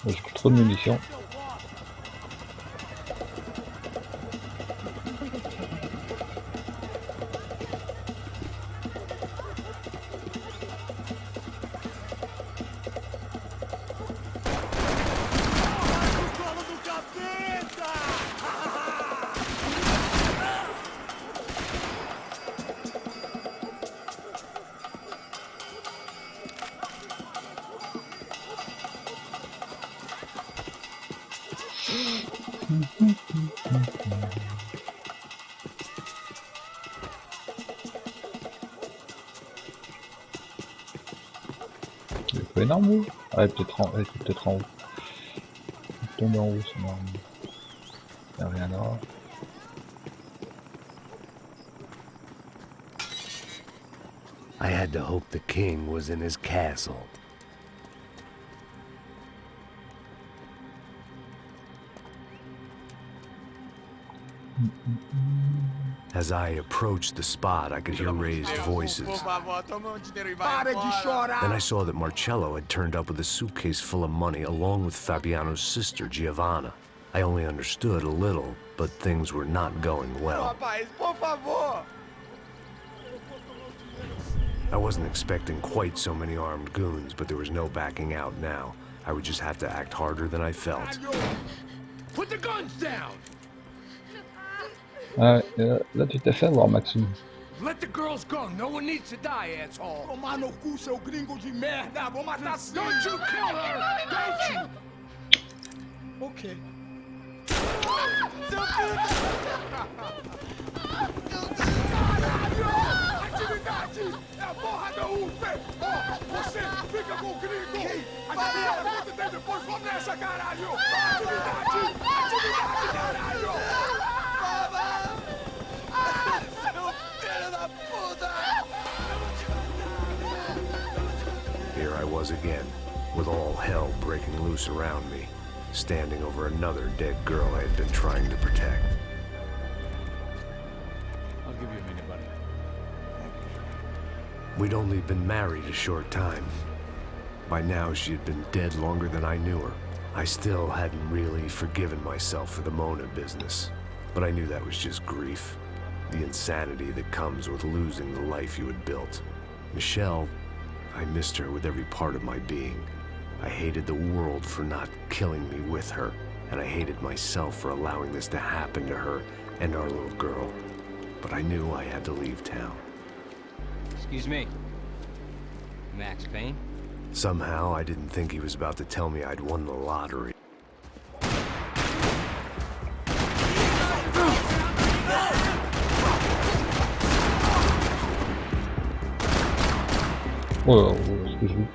J'ai plus trop de munitions. C'est pas énorme ou? Ah, elle est peut-être en, haut. Elle tombe en haut, c'est normal. Y'a rien là. I had to hope the king was in his castle. As I approached the spot, I could hear raised voices. Then I saw that Marcello had turned up with a suitcase full of money along with Fabiano's sister, Giovanna. I only understood a little, but things were not going well. I wasn't expecting quite so many armed goons, but there was no backing out now. I would just have to act harder than I felt. Put the guns down! Ah, là tu t'es fait avoir, Maxime. Let the girls go. No one needs to die, asshole. Tomar no cu, seu gringo de merda! Vou matar sim! Don't you kill her! Don't you! Ok. Atividade! É a porra da UP! Ó, você fica com o gringo! A gente vai quanto tem depois, vamos nessa, caralho! Atividade! Atividade, caralho! Seu filho da puta! Here I was again, with all hell breaking loose around me, standing over another dead girl I had been trying to protect. I'll give you a minute, buddy. We'd only been married a short time. By now, she had been dead longer than I knew her. I still hadn't really forgiven myself for the Mona business, but I knew that was just grief. The insanity that comes with losing the life you had built. Michelle, I missed her with every part of my being. I hated the world for not killing me with her, and I hated myself for allowing this to happen to her and our little girl. But I knew I had to leave town. Excuse me. Max Payne? Somehow, I didn't think he was about to tell me I'd won the lottery. Oh, excuse me.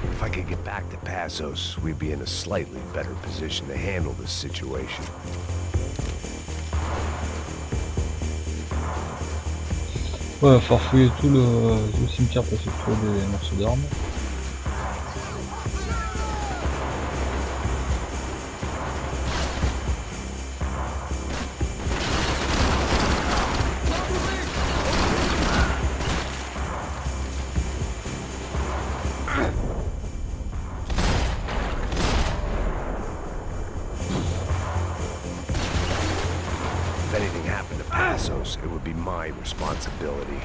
If I could get back to Passos, we'd be in a slightly better position to handle this situation. Ouais, il va falloir fouiller tout le cimetière pour essayer de trouver des morceaux d'armes. If anything happened to Passos, it would be my responsibility.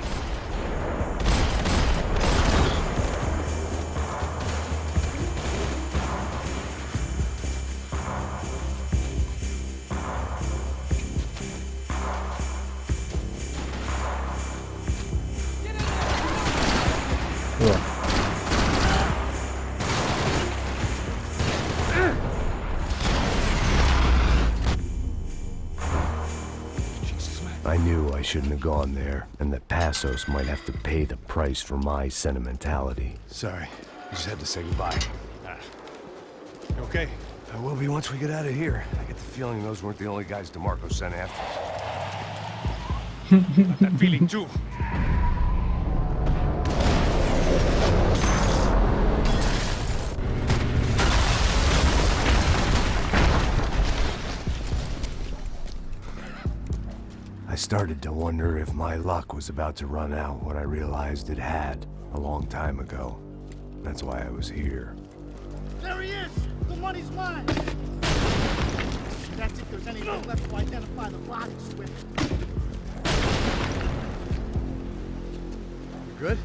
Ouais. I knew I shouldn't have gone there, and that Passos might have to pay the price for my sentimentality. Sorry, I just had to say goodbye. You okay? I will be once we get out of here. I get the feeling those weren't the only guys DeMarco sent after us. Got that feeling too. I I started to wonder if my luck was about to run out when I realized it had a long time ago. That's why I was here. There he is! The money's mine! That's if there's anything left to identify the bodies with. You good?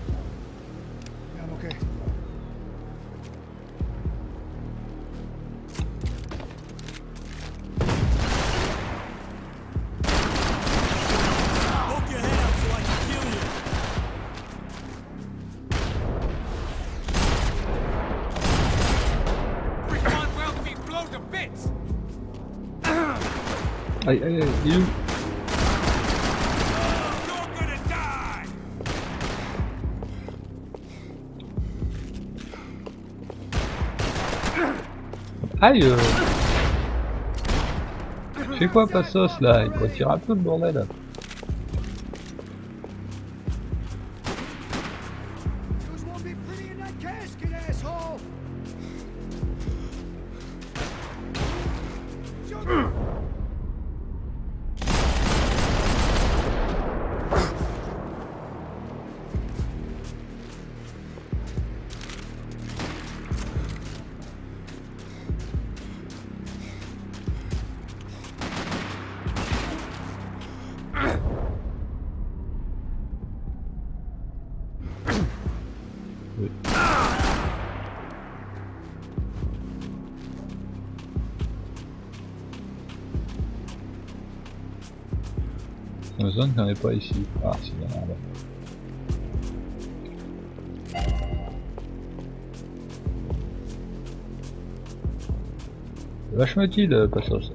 Yeah, I'm okay. Poke your head up so I can kill you. Respond well to be blown to bits. Aïe, aïe, aïe, il est où? You're gonna die. Aïe fais quoi, Passos, là? Il retire un peu le bordel. Yours won't be pretty in that casket, asshole! Ça me sonne qu'il n'y en ait pas ici. Ah, c'est bien là. C'est vachement utile, Passos.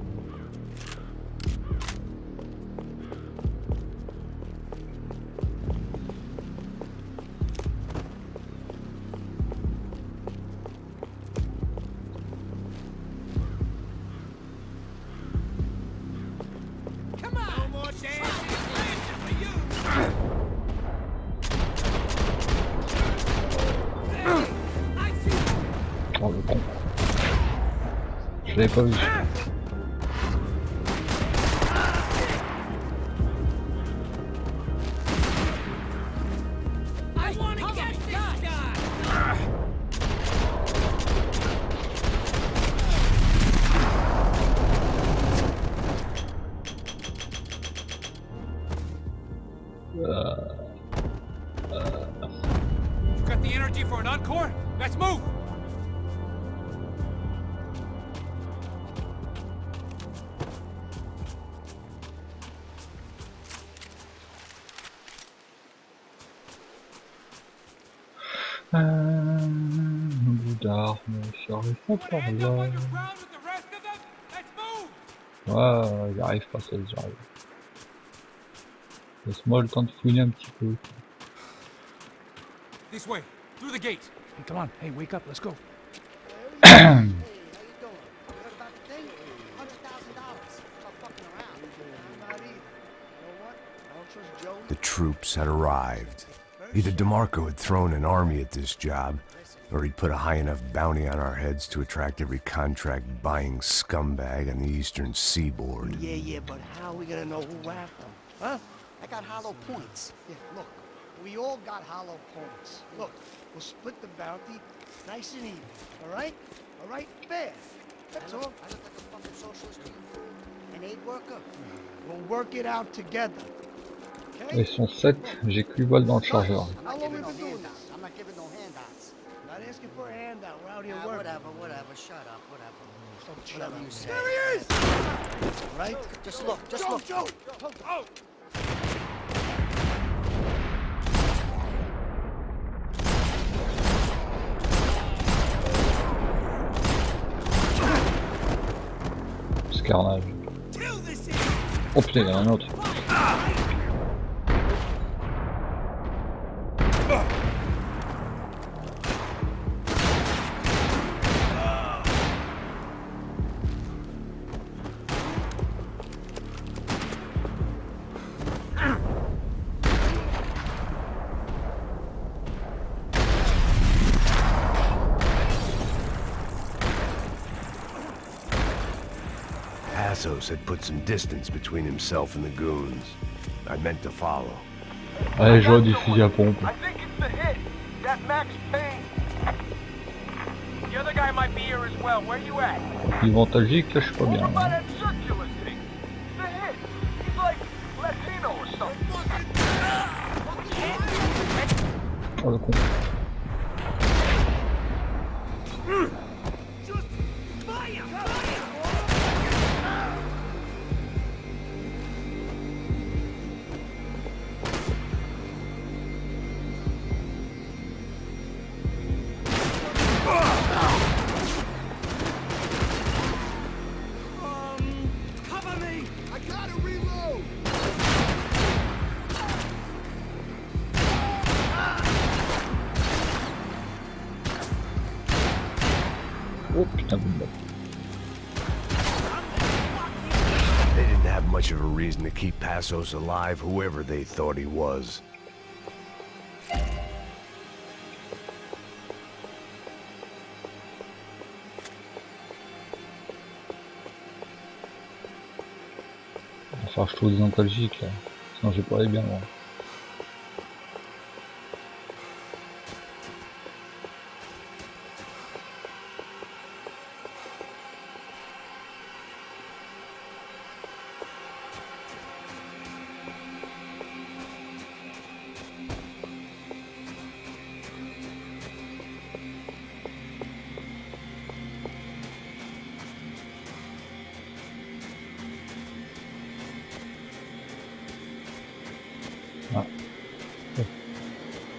Oh le con. Je l'avais pas vu. You got the energy for an encore? Let's move! Bout d'armes, j'arrive pas par là. Ouais, j'arrive pas, ça, j'arrive. Laisse-moi le temps de fouiner un petit peu. This way, through the gate. Hey, come on. Hey, wake up. Let's go. The troops had arrived. Either DeMarco had thrown an army at this job, or he'd put a high enough bounty on our heads to attract every contract-buying scumbag on the eastern seaboard. Yeah, but how are we gonna know who whacked them? Huh? I got hollow points. Yeah, look. We all got hollow points. Look, we'll split the bounty nice and even. All right? All right? Fair. That's all. I look like a fucking socialist to you. An aid worker. We'll work it out together. Okay? Ils sont 7, j'ai que 8 balles dans le chargeur. How long we been doing this? I'm not giving no handouts. Not asking for a handout. We're out here working. Whatever. Shut up. Whatever. Whatever you say. There he is! Right? Just look. Joe! Oh! Ce carnage. Oh putain, il y en a un autre. Passos had put some distance between himself and the goons. I meant to follow. Allez, je vois du fusil à pompe. I think it's the hit. That Max Payne. The other guy might be here as well. Where you at? L'Ivantalgique, là, je suis pas bien. Over by Hein. that circular thing. The hit. He's like Latino or something. Oh le con. Cover me! I gotta reload! Oh putain de balle. They didn't have much of a reason to keep Passos alive, whoever they thought he was. Il va falloir que je trouve des antalgiques là. Sinon je vais pas aller bien loin.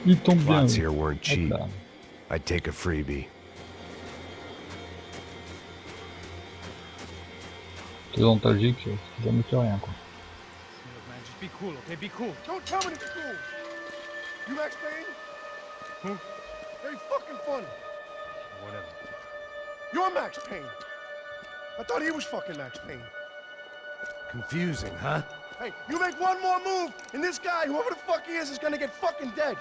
Il tombe bien. Lots oui. here weren't cheap. Hop là. I'd take a freebie. Les antalgiques, ça jamais fait rien quoi. Look, man, just be cool, okay? Be cool. Don't tell me to be cool. You Max Payne? Who? Very fucking funny. Whatever. You're Max Payne. I thought he was fucking Max Payne. Confusing, huh? Hey, you make one more move, and this guy, whoever the fuck he is gonna get fucking dead.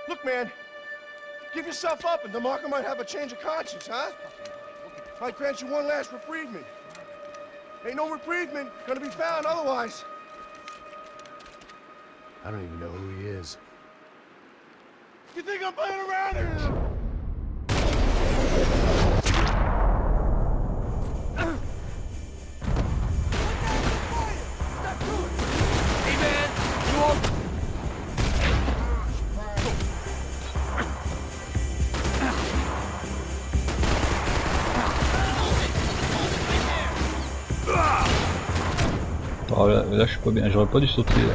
Look, man, give yourself up, and DeMarco might have a change of conscience, huh? Might grant you one last reprievement. Ain't no reprievement gonna be found otherwise. I don't even know who he is. You think I'm playing around here? Hey man, you all... Oh, là je suis pas bien, j'aurais pas dû sauter là.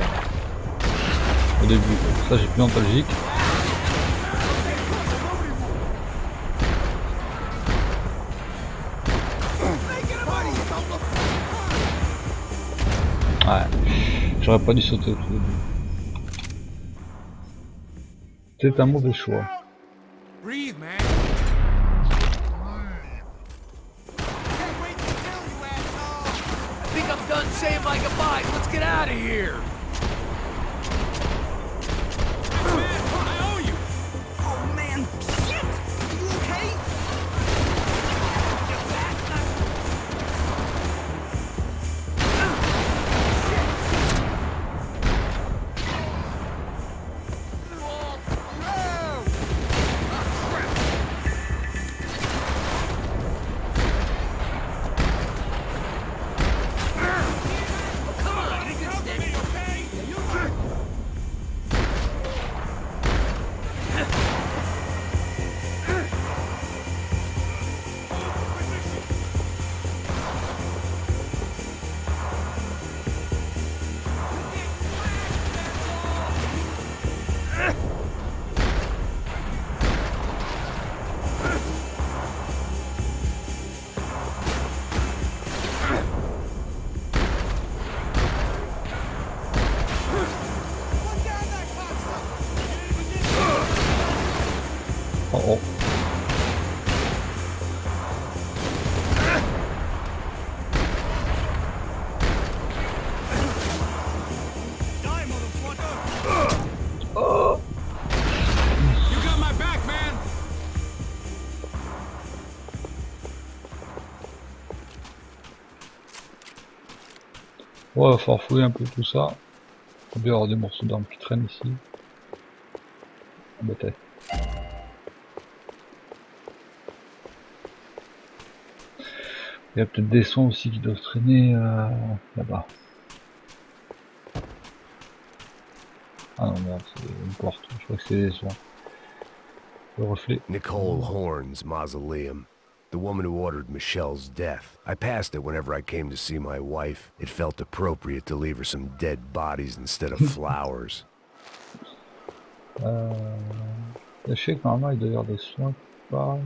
Au début. Ça j'ai plus d'antalgique. Ouais, j'aurais pas dû sauter au tout début. C'est un mauvais choix. Breathe, man. I think I'm done saying my goodbyes. Let's get out of here. I owe you. Oh man, shit! Are you okay? Come on, you can stand me, okay? Ouais, va falloir fouiller un peu tout ça. Il doit y avoir des morceaux d'armes qui traînent ici. Embêté. Il y a peut-être des sons aussi qui doivent traîner là-bas. Ah non, merde, c'est une porte. Je crois que c'est des sons. Le reflet. Nicole Horn's mausoleum. The woman who ordered Michelle's death. I passed it whenever I came to see my wife. It felt appropriate to leave her some dead bodies instead of flowers. Je sais que normalement il doit y avoir des soins pas.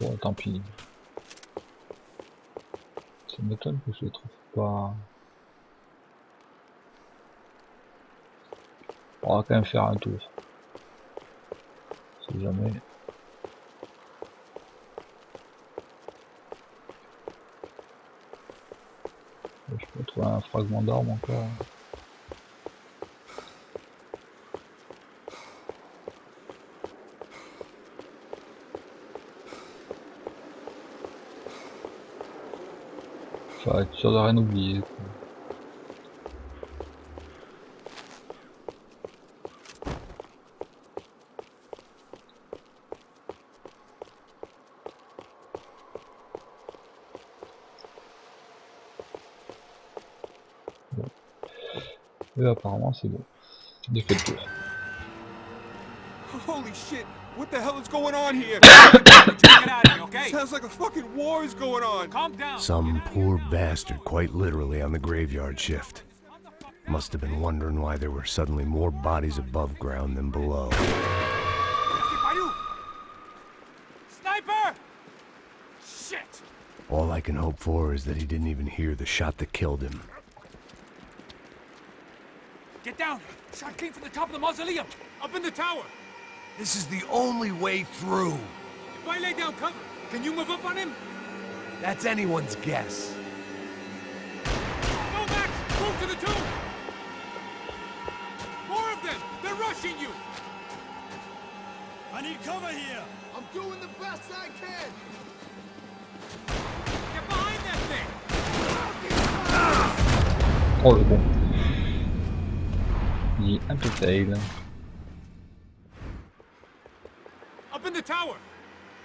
Bon, tant pis. Ça m'étonne que je les trouve pas. On va quand même faire un tour. Si jamais. Je peux trouver un fragment d'arme encore. Faut être sûr de rien oublier. Bon. Et apparemment c'est bon. J'ai fait le tour. Holy shit! What the hell is going on here? Get out of here, okay? Sounds like a fucking war is going on. Calm down. Some poor bastard quite literally on the graveyard shift. Must have been wondering why there were suddenly more bodies above ground than below. Sniper! Shit! All I can hope for is that he didn't even hear the shot that killed him. Get down! Shot came from the top of the mausoleum! Up in the tower! This is the only way through. If I lay down cover, can you move up on him? That's anyone's guess. Go, Max! Move to the tomb! More of them! They're rushing you! I need cover here. I'm doing the best I can. Get behind that thing! Oh le bon. Il est un peu fail. Up in the tower!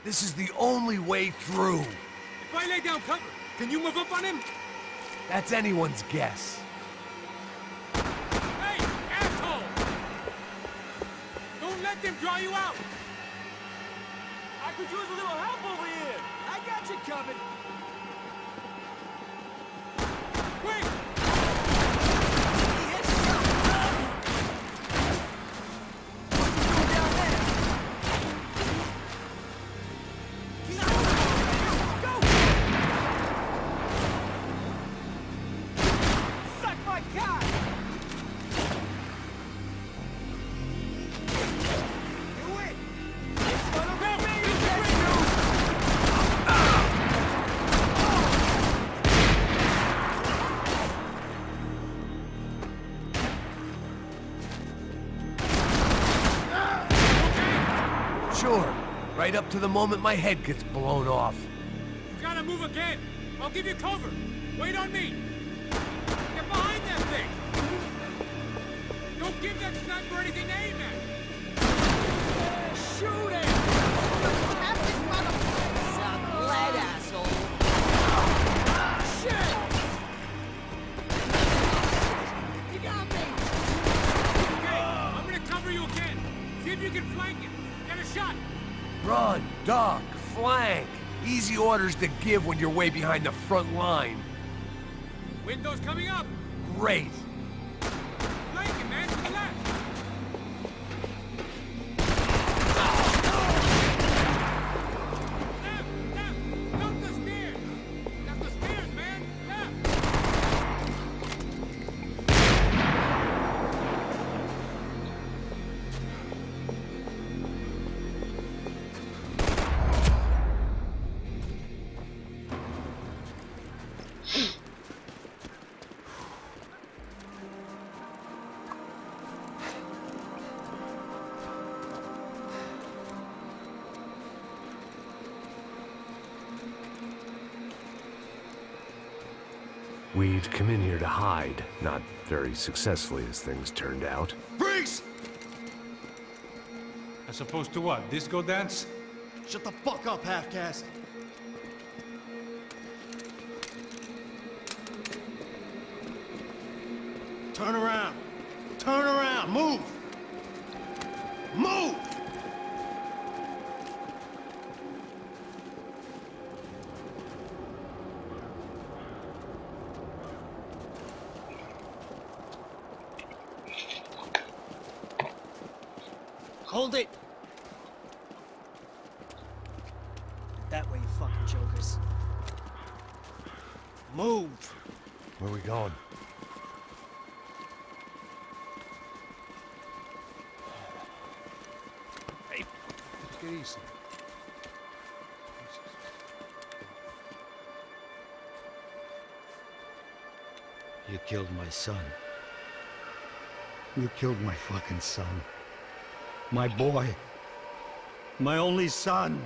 This is the only way through. If I lay down cover, can you move up on him? That's anyone's guess. Hey, asshole! Don't let them draw you out! I could use a little help over here. I got you covered. Quick! Sure, right up to the moment my head gets blown off. You gotta move again! I'll give you cover! Wait on me! Get behind that thing! Don't give that sniper anything to aim at! Shoot it! Have this motherfucker suck lead, asshole! Shit! You got me! Okay, I'm gonna cover you again. See if you can flank it. Get a shot! Run, duck, flank. Easy orders to give when you're way behind the front line. Window's coming up! Great. Flank it, man, to the left! Left! Up the stairs! That's the stairs, man! Left! We'd come in here to hide, not very successfully as things turned out. Freeze! As opposed to what? Disco dance? Shut the fuck up, half-caste. Turn around. Turn around. Move. Move! Hold it! That way, you fucking jokers. Move! Where are we going? Hey, take it easy. You killed my son. You killed my fucking son. My boy. My only son.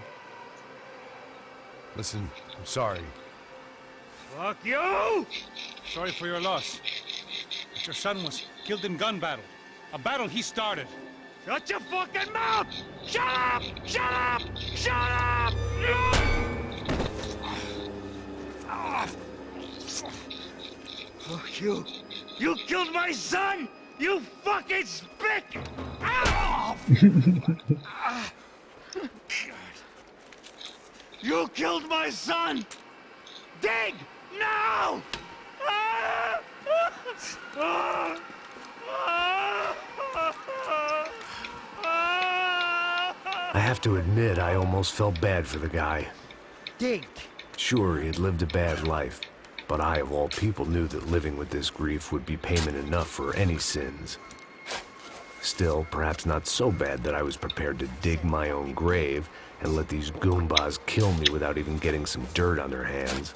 Listen, I'm sorry. Fuck you! Sorry for your loss. But your son was killed in gun battle. A battle he started. Shut your fucking mouth! Shut up! Shut up! Shut up! Fuck you. You killed my son! You fucking spick! Ow! You killed my son! Dig! Now! I have to admit, I almost felt bad for the guy. Dig! Sure, he had lived a bad life, but I, of all people, knew that living with this grief would be payment enough for any sins. Still, perhaps not so bad that I was prepared to dig my own grave and let these goombas kill me without even getting some dirt on their hands.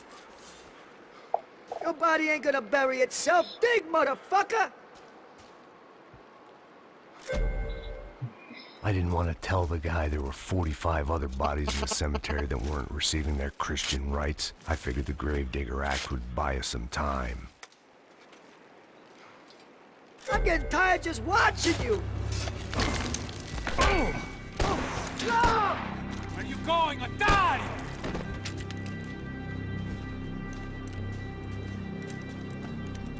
Your body ain't gonna bury itself. Dig, motherfucker! I didn't want to tell the guy there were 45 other bodies in the cemetery that weren't receiving their Christian rites. I figured the Gravedigger Act would buy us some time. I'm getting tired just watching you. No! Where are you going? Or die!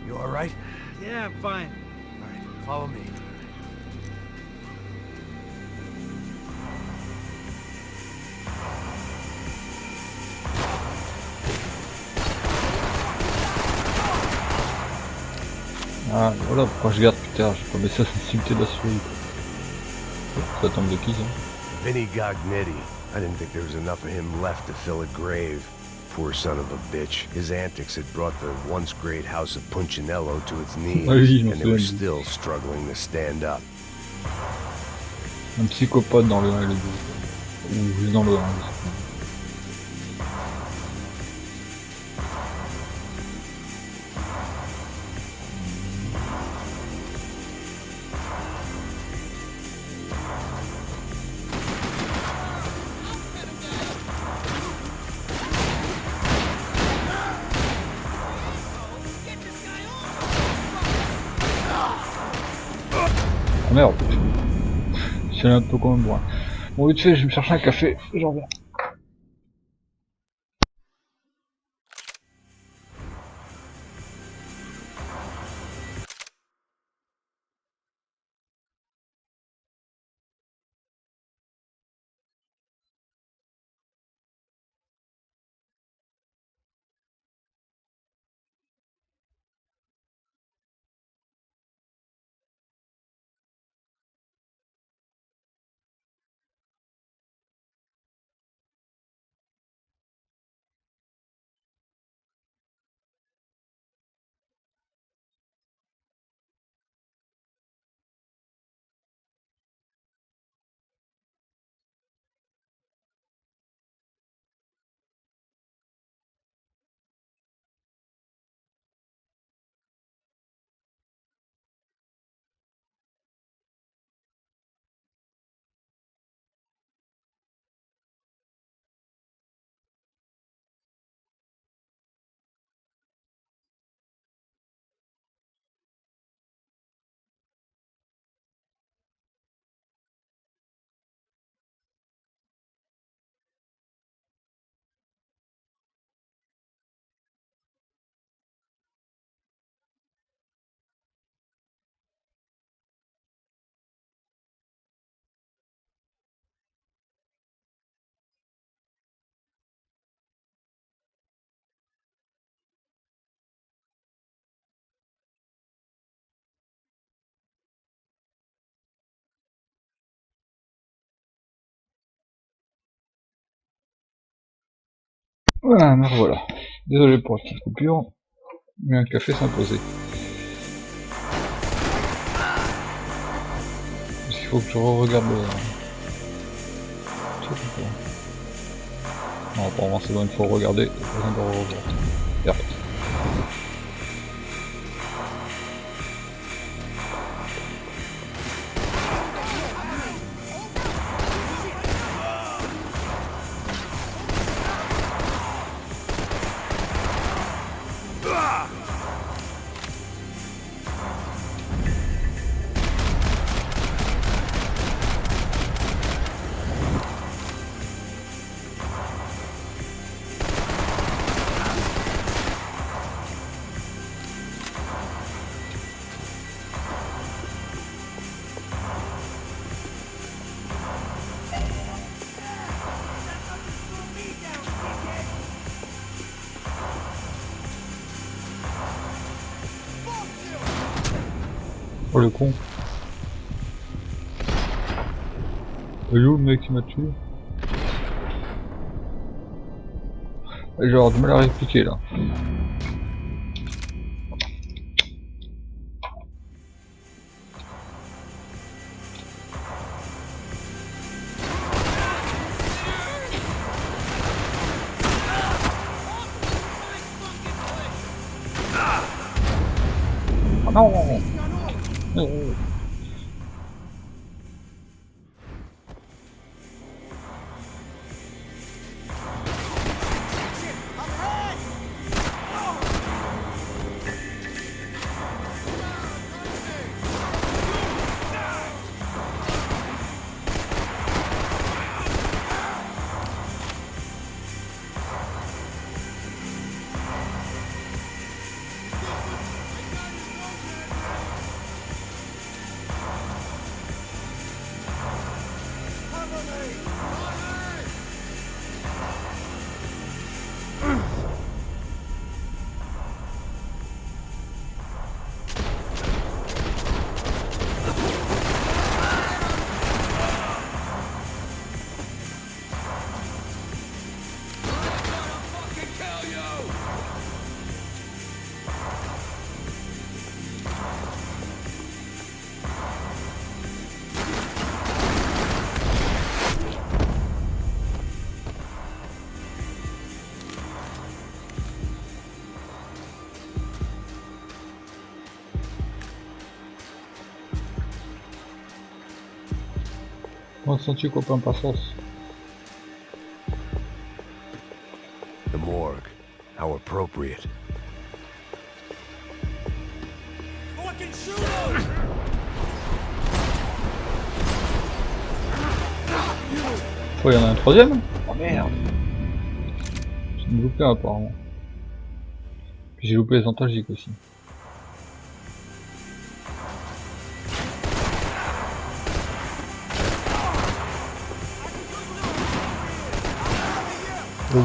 You all right? Yeah, I'm fine. All right, follow me. Ah, voilà pourquoi je garde plus tard, j'ai pas baissé la sensibilité de la souris. Ça tombe de qui ça? Vinny Gognetti. I didn't think there was enough of him left to fill a grave. Poor son of a bitch. His antics had brought the once great house of Punchinello to its knees, and they were still struggling to stand up. Un psychopathe dans le 1 et le 2. Ou juste dans le 1. Merde, je suis allé un peu comme moi. Bon, vite fait, je vais me chercher un café, j'en reviens. Voilà, me revoilà. Désolé pour la petite coupure, mais un café s'imposait. Parce qu'il faut que je re-regarde le... Non, apparemment c'est bon, il faut regarder, et pas besoin de revoir. Merde. Oh le con. Il est où le mec qui m'a tué? J'ai avoir du mal à répliquer là. Oh non! Oh. Comment te sens-tu, copain, patience? The morgue. How appropriate. Fucking shoot him! Oh, il y en a un troisième? Oh merde! J'ai loupé un apparemment. Puis j'ai loupé les antalgiques aussi. Oh.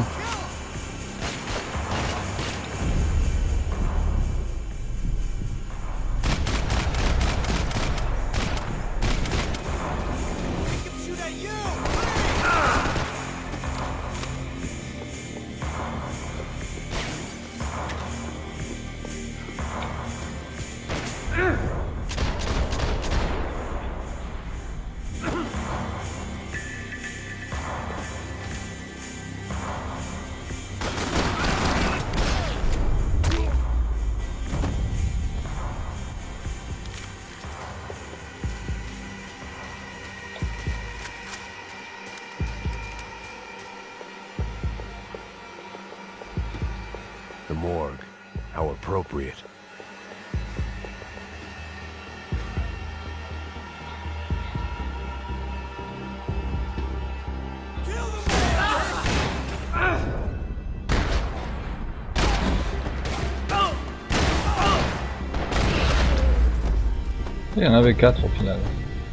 The morgue. How appropriate. Il y en avait 4 au final.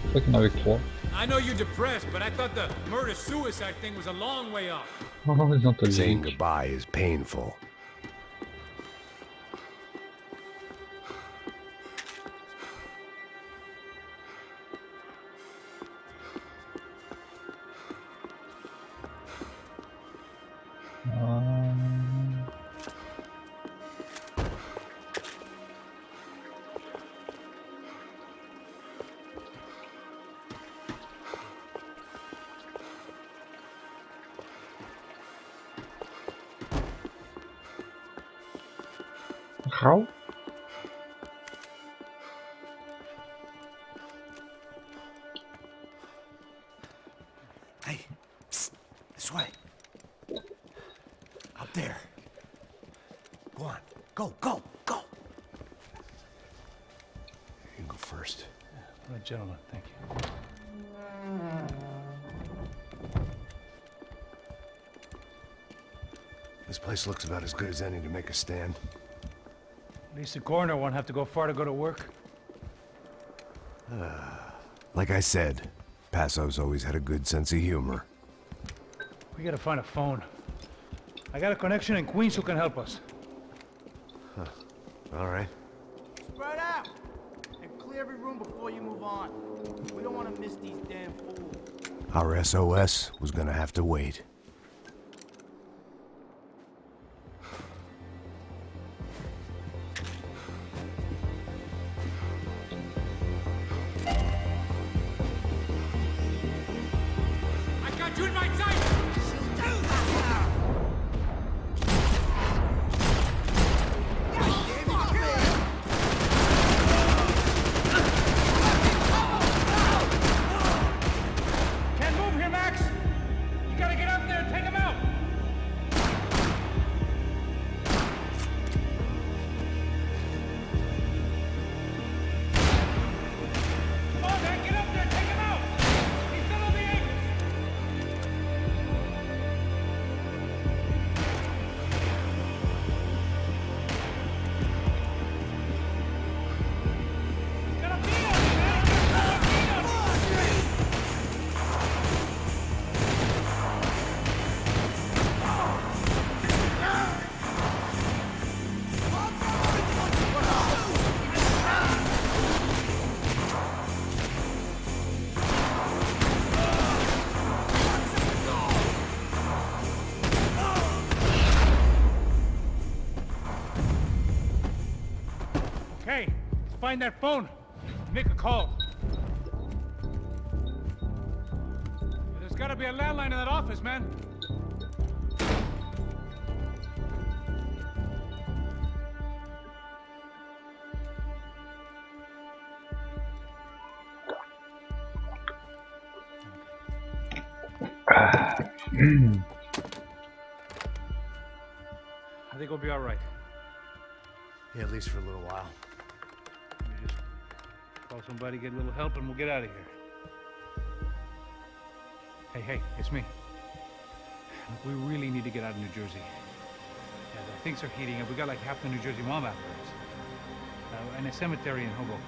Je crois qu'il y en avait que 3. I know you're depressed, but I thought the murder-suicide thing was a long way off. Oh, les antalgiques. Saying goodbye is painful. Rauw. Hey, psst, this way. Up there. Go on, go, go, go. You can go first. All right, gentlemen, thank you. This place looks about as good as any to make a stand. At least the coroner won't have to go far to go to work. Like I said, Passo's always had a good sense of humor. We gotta find a phone. I got a connection in Queens who can help us. Huh. All right. Spread out! And clear every room before you move on. We don't want to miss these damn fools. Our SOS was gonna have to wait. I got you in my sight! Can't move here, Max! You gotta get up there and take him out! Come on, man, get up there and take him out! He's below the ankles! Gotta beat him, man! Gotta beat him! Okay, let's find that phone. Make a call. There's gotta be a landline in that office, man. I think we'll be all right. Yeah, at least for a little while. We just call somebody, get a little help, and we'll get out of here. Hey, it's me. Look, we really need to get out of New Jersey. Yeah, things are heating up. We got like half the New Jersey mob after us. And a cemetery in Hoboken.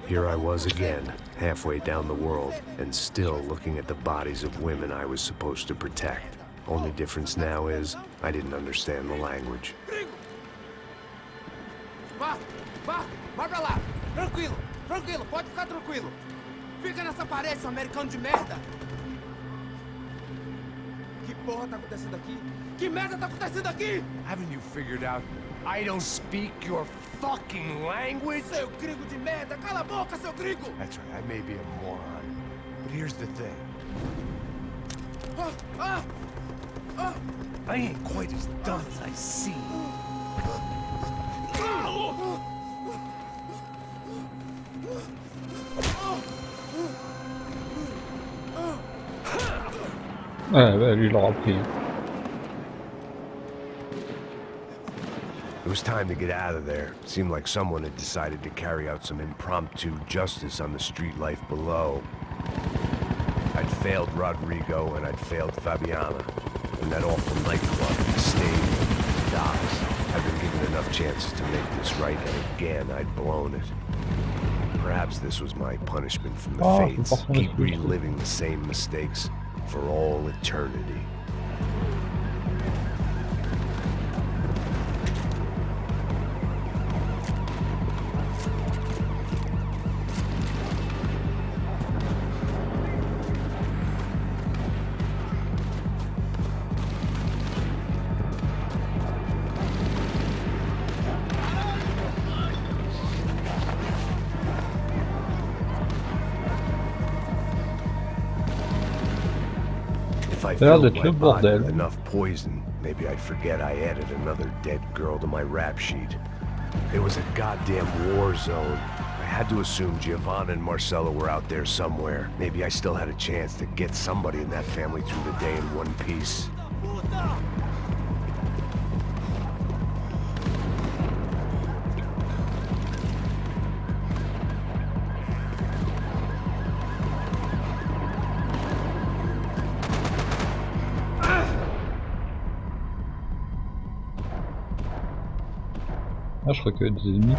Here I was again, halfway down the world, and still looking at the bodies of women I was supposed to protect. Only difference now is, I didn't understand the language. Vai pra lá. Tranquilo, pode ficar tranquilo. Fica nessa parede, seu americano de merda. Que porra tá acontecendo aqui? Que merda tá acontecendo aqui? Haven't you figured out I don't speak your fucking language? Seu gringo de merda, cala a boca, seu gringo! That's right, I may be a moron, but here's the thing. I ain't quite as dumb as I seem. Lui, il l'aura pris. It was time to get out of there. It seemed like someone had decided to carry out some impromptu justice on the street life below. I'd failed Rodrigo and I'd failed Fabiana. And that awful nightclub, the stadium, the docks. I'd been given enough chances to make this right, and again I'd blown it. Perhaps this was my punishment from the fates. Keep reliving the same mistakes for all eternity. If I filled my body with enough poison, Maybe I'd forget I added another dead girl to my rap sheet. It was a goddamn war zone. I had to assume Giovanna and Marcella were out there somewhere. Maybe I still had a chance to get somebody in that family through the day in one piece. Ah, je crois qu'il y avait des ennemis.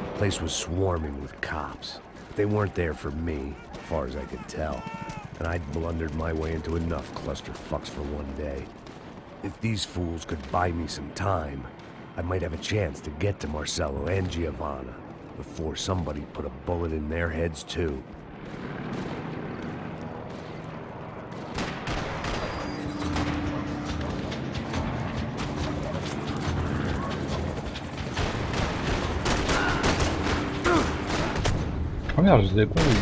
The place was swarming with cops. They weren't there for me, as far as I could tell. And I'd blundered my way into enough clusterfucks for one day. If these fools could buy me some time, I might have a chance to get to Marcello and Giovanna before somebody put a bullet in their heads too. Oh merde, je les avais pas vus.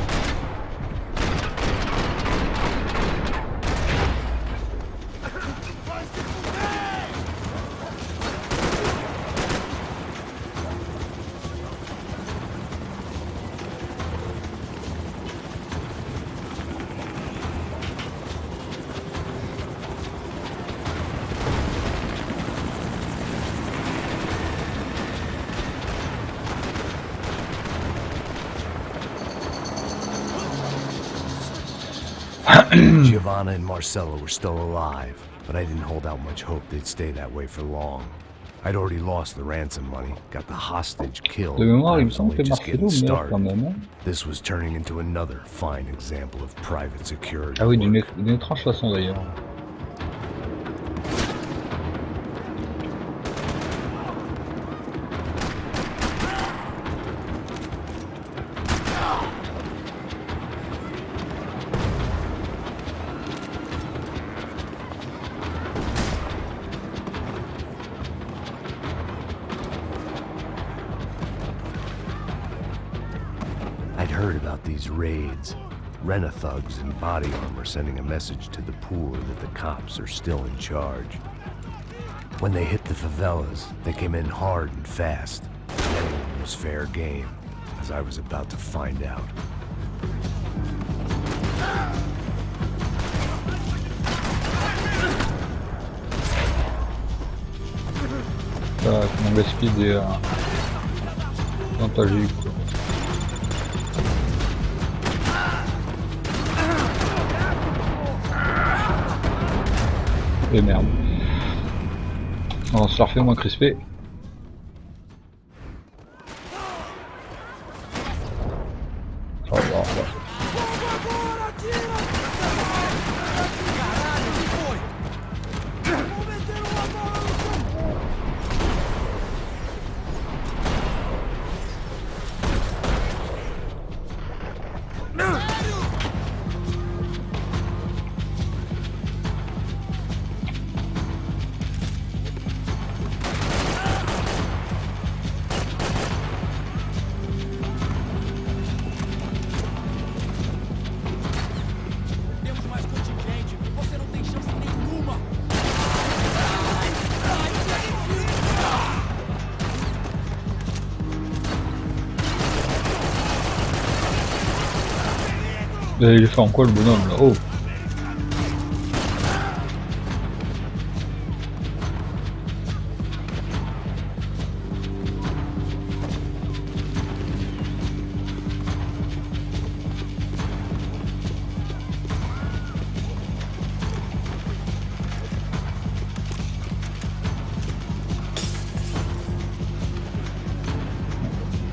Giovanna and Marcella were still alive, but I didn't hold out much hope they'd stay that way for long. I'd already lost the ransom money, got the hostage killed, and I was only just getting started. This was turning into another fine example of private security. Ah oui, d'une étrange façon d'ailleurs. I'd heard about these raids. Rena-thugs in body armor sending a message to the poor that the cops are still in charge. When they hit the favelas, they came in hard and fast. Anyone was fair game, as I was about to find out. Mon speed est antalgique. Et merde. On se la refait moins crispé. Oh, oh, oh. Il est fait en quoi le bonhomme là? Oh!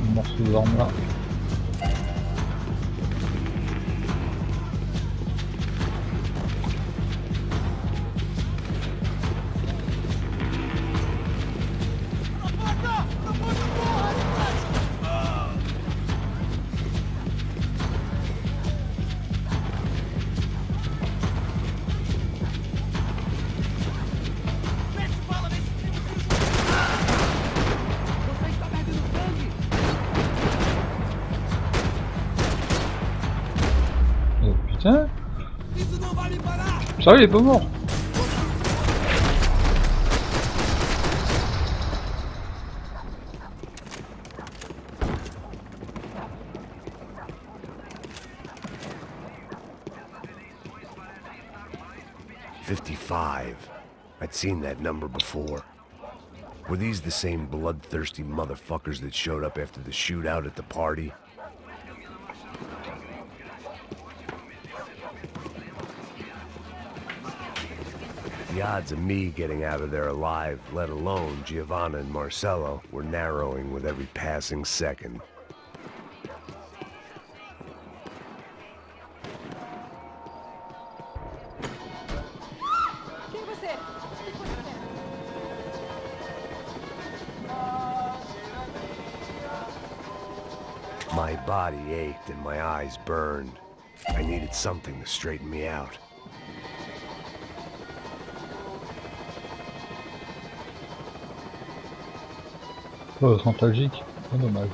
Un morceau d'arme là. Tiens. Ça, il est pas mort. I'd seen that number before. Were these the same bloodthirsty motherfuckers that showed up after the shootout at the party? The odds of me getting out of there alive, let alone Giovanna and Marcello, were narrowing with every passing second. My body ached and my eyes burned. I needed something to straighten me out. Oh, nostalgique, c'est dommage.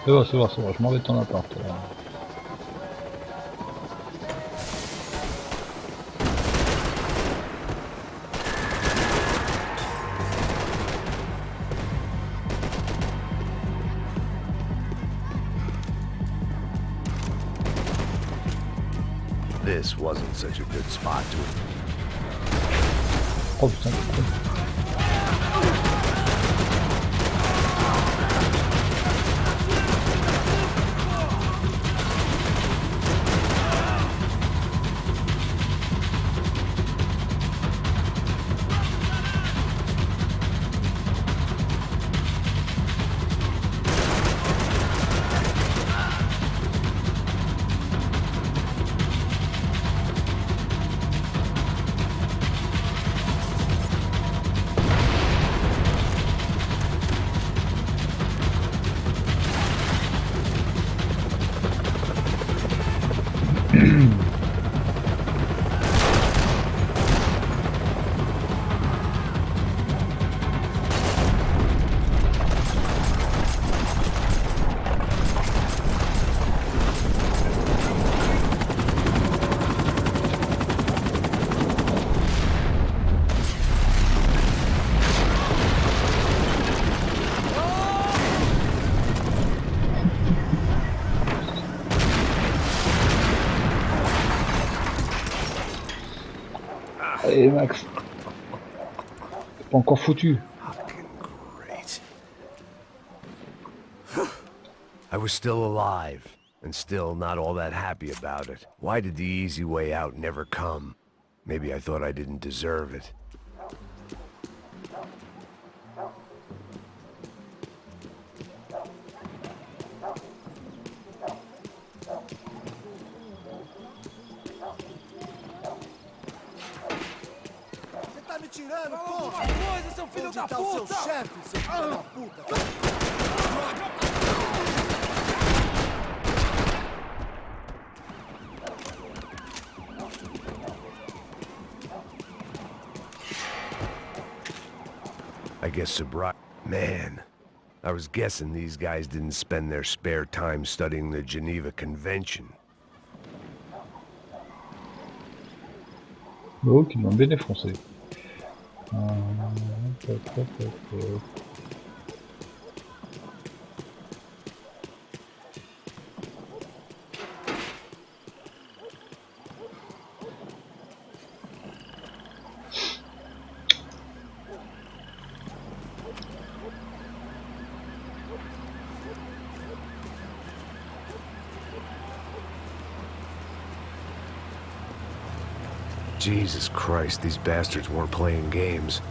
C'est vrai, je m'en vais de ton appart. This wasn't such a good spot to... Oh putain, c'est cool. Allez Max, c'est pas encore foutu. I was still alive, and still not all that happy about it. Why did the easy way out never come? Maybe I thought I didn't deserve it. Tirando, porra! Uma coisa, seu filho da puta! Onde tá o seu chefe, seu filho da puta? I guess sobriety... Man, I was guessing these guys didn't spend their spare time studying the Geneva Convention. Oh, qui m'ont bien défoncé. Jesus Christ, these bastards weren't playing games.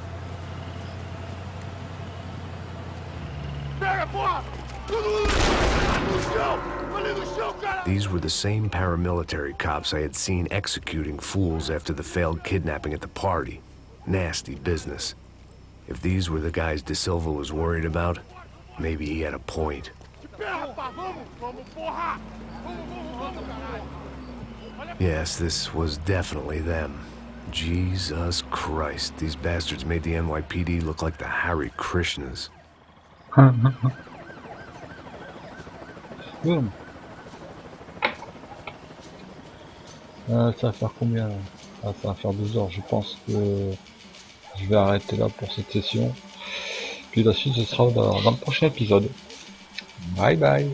These were the same paramilitary cops I had seen executing fools after the failed kidnapping at the party. Nasty business. If these were the guys De Silva was worried about, maybe he had a point. Yes, this was definitely them. Jesus Christ, these bastards made the NYPD look like the Hare Krishnas. Boom. Ça va faire combien là? Ça va faire 2 heures. Je pense que je vais arrêter là pour cette session. Puis la suite, ce sera dans le prochain épisode. Bye bye.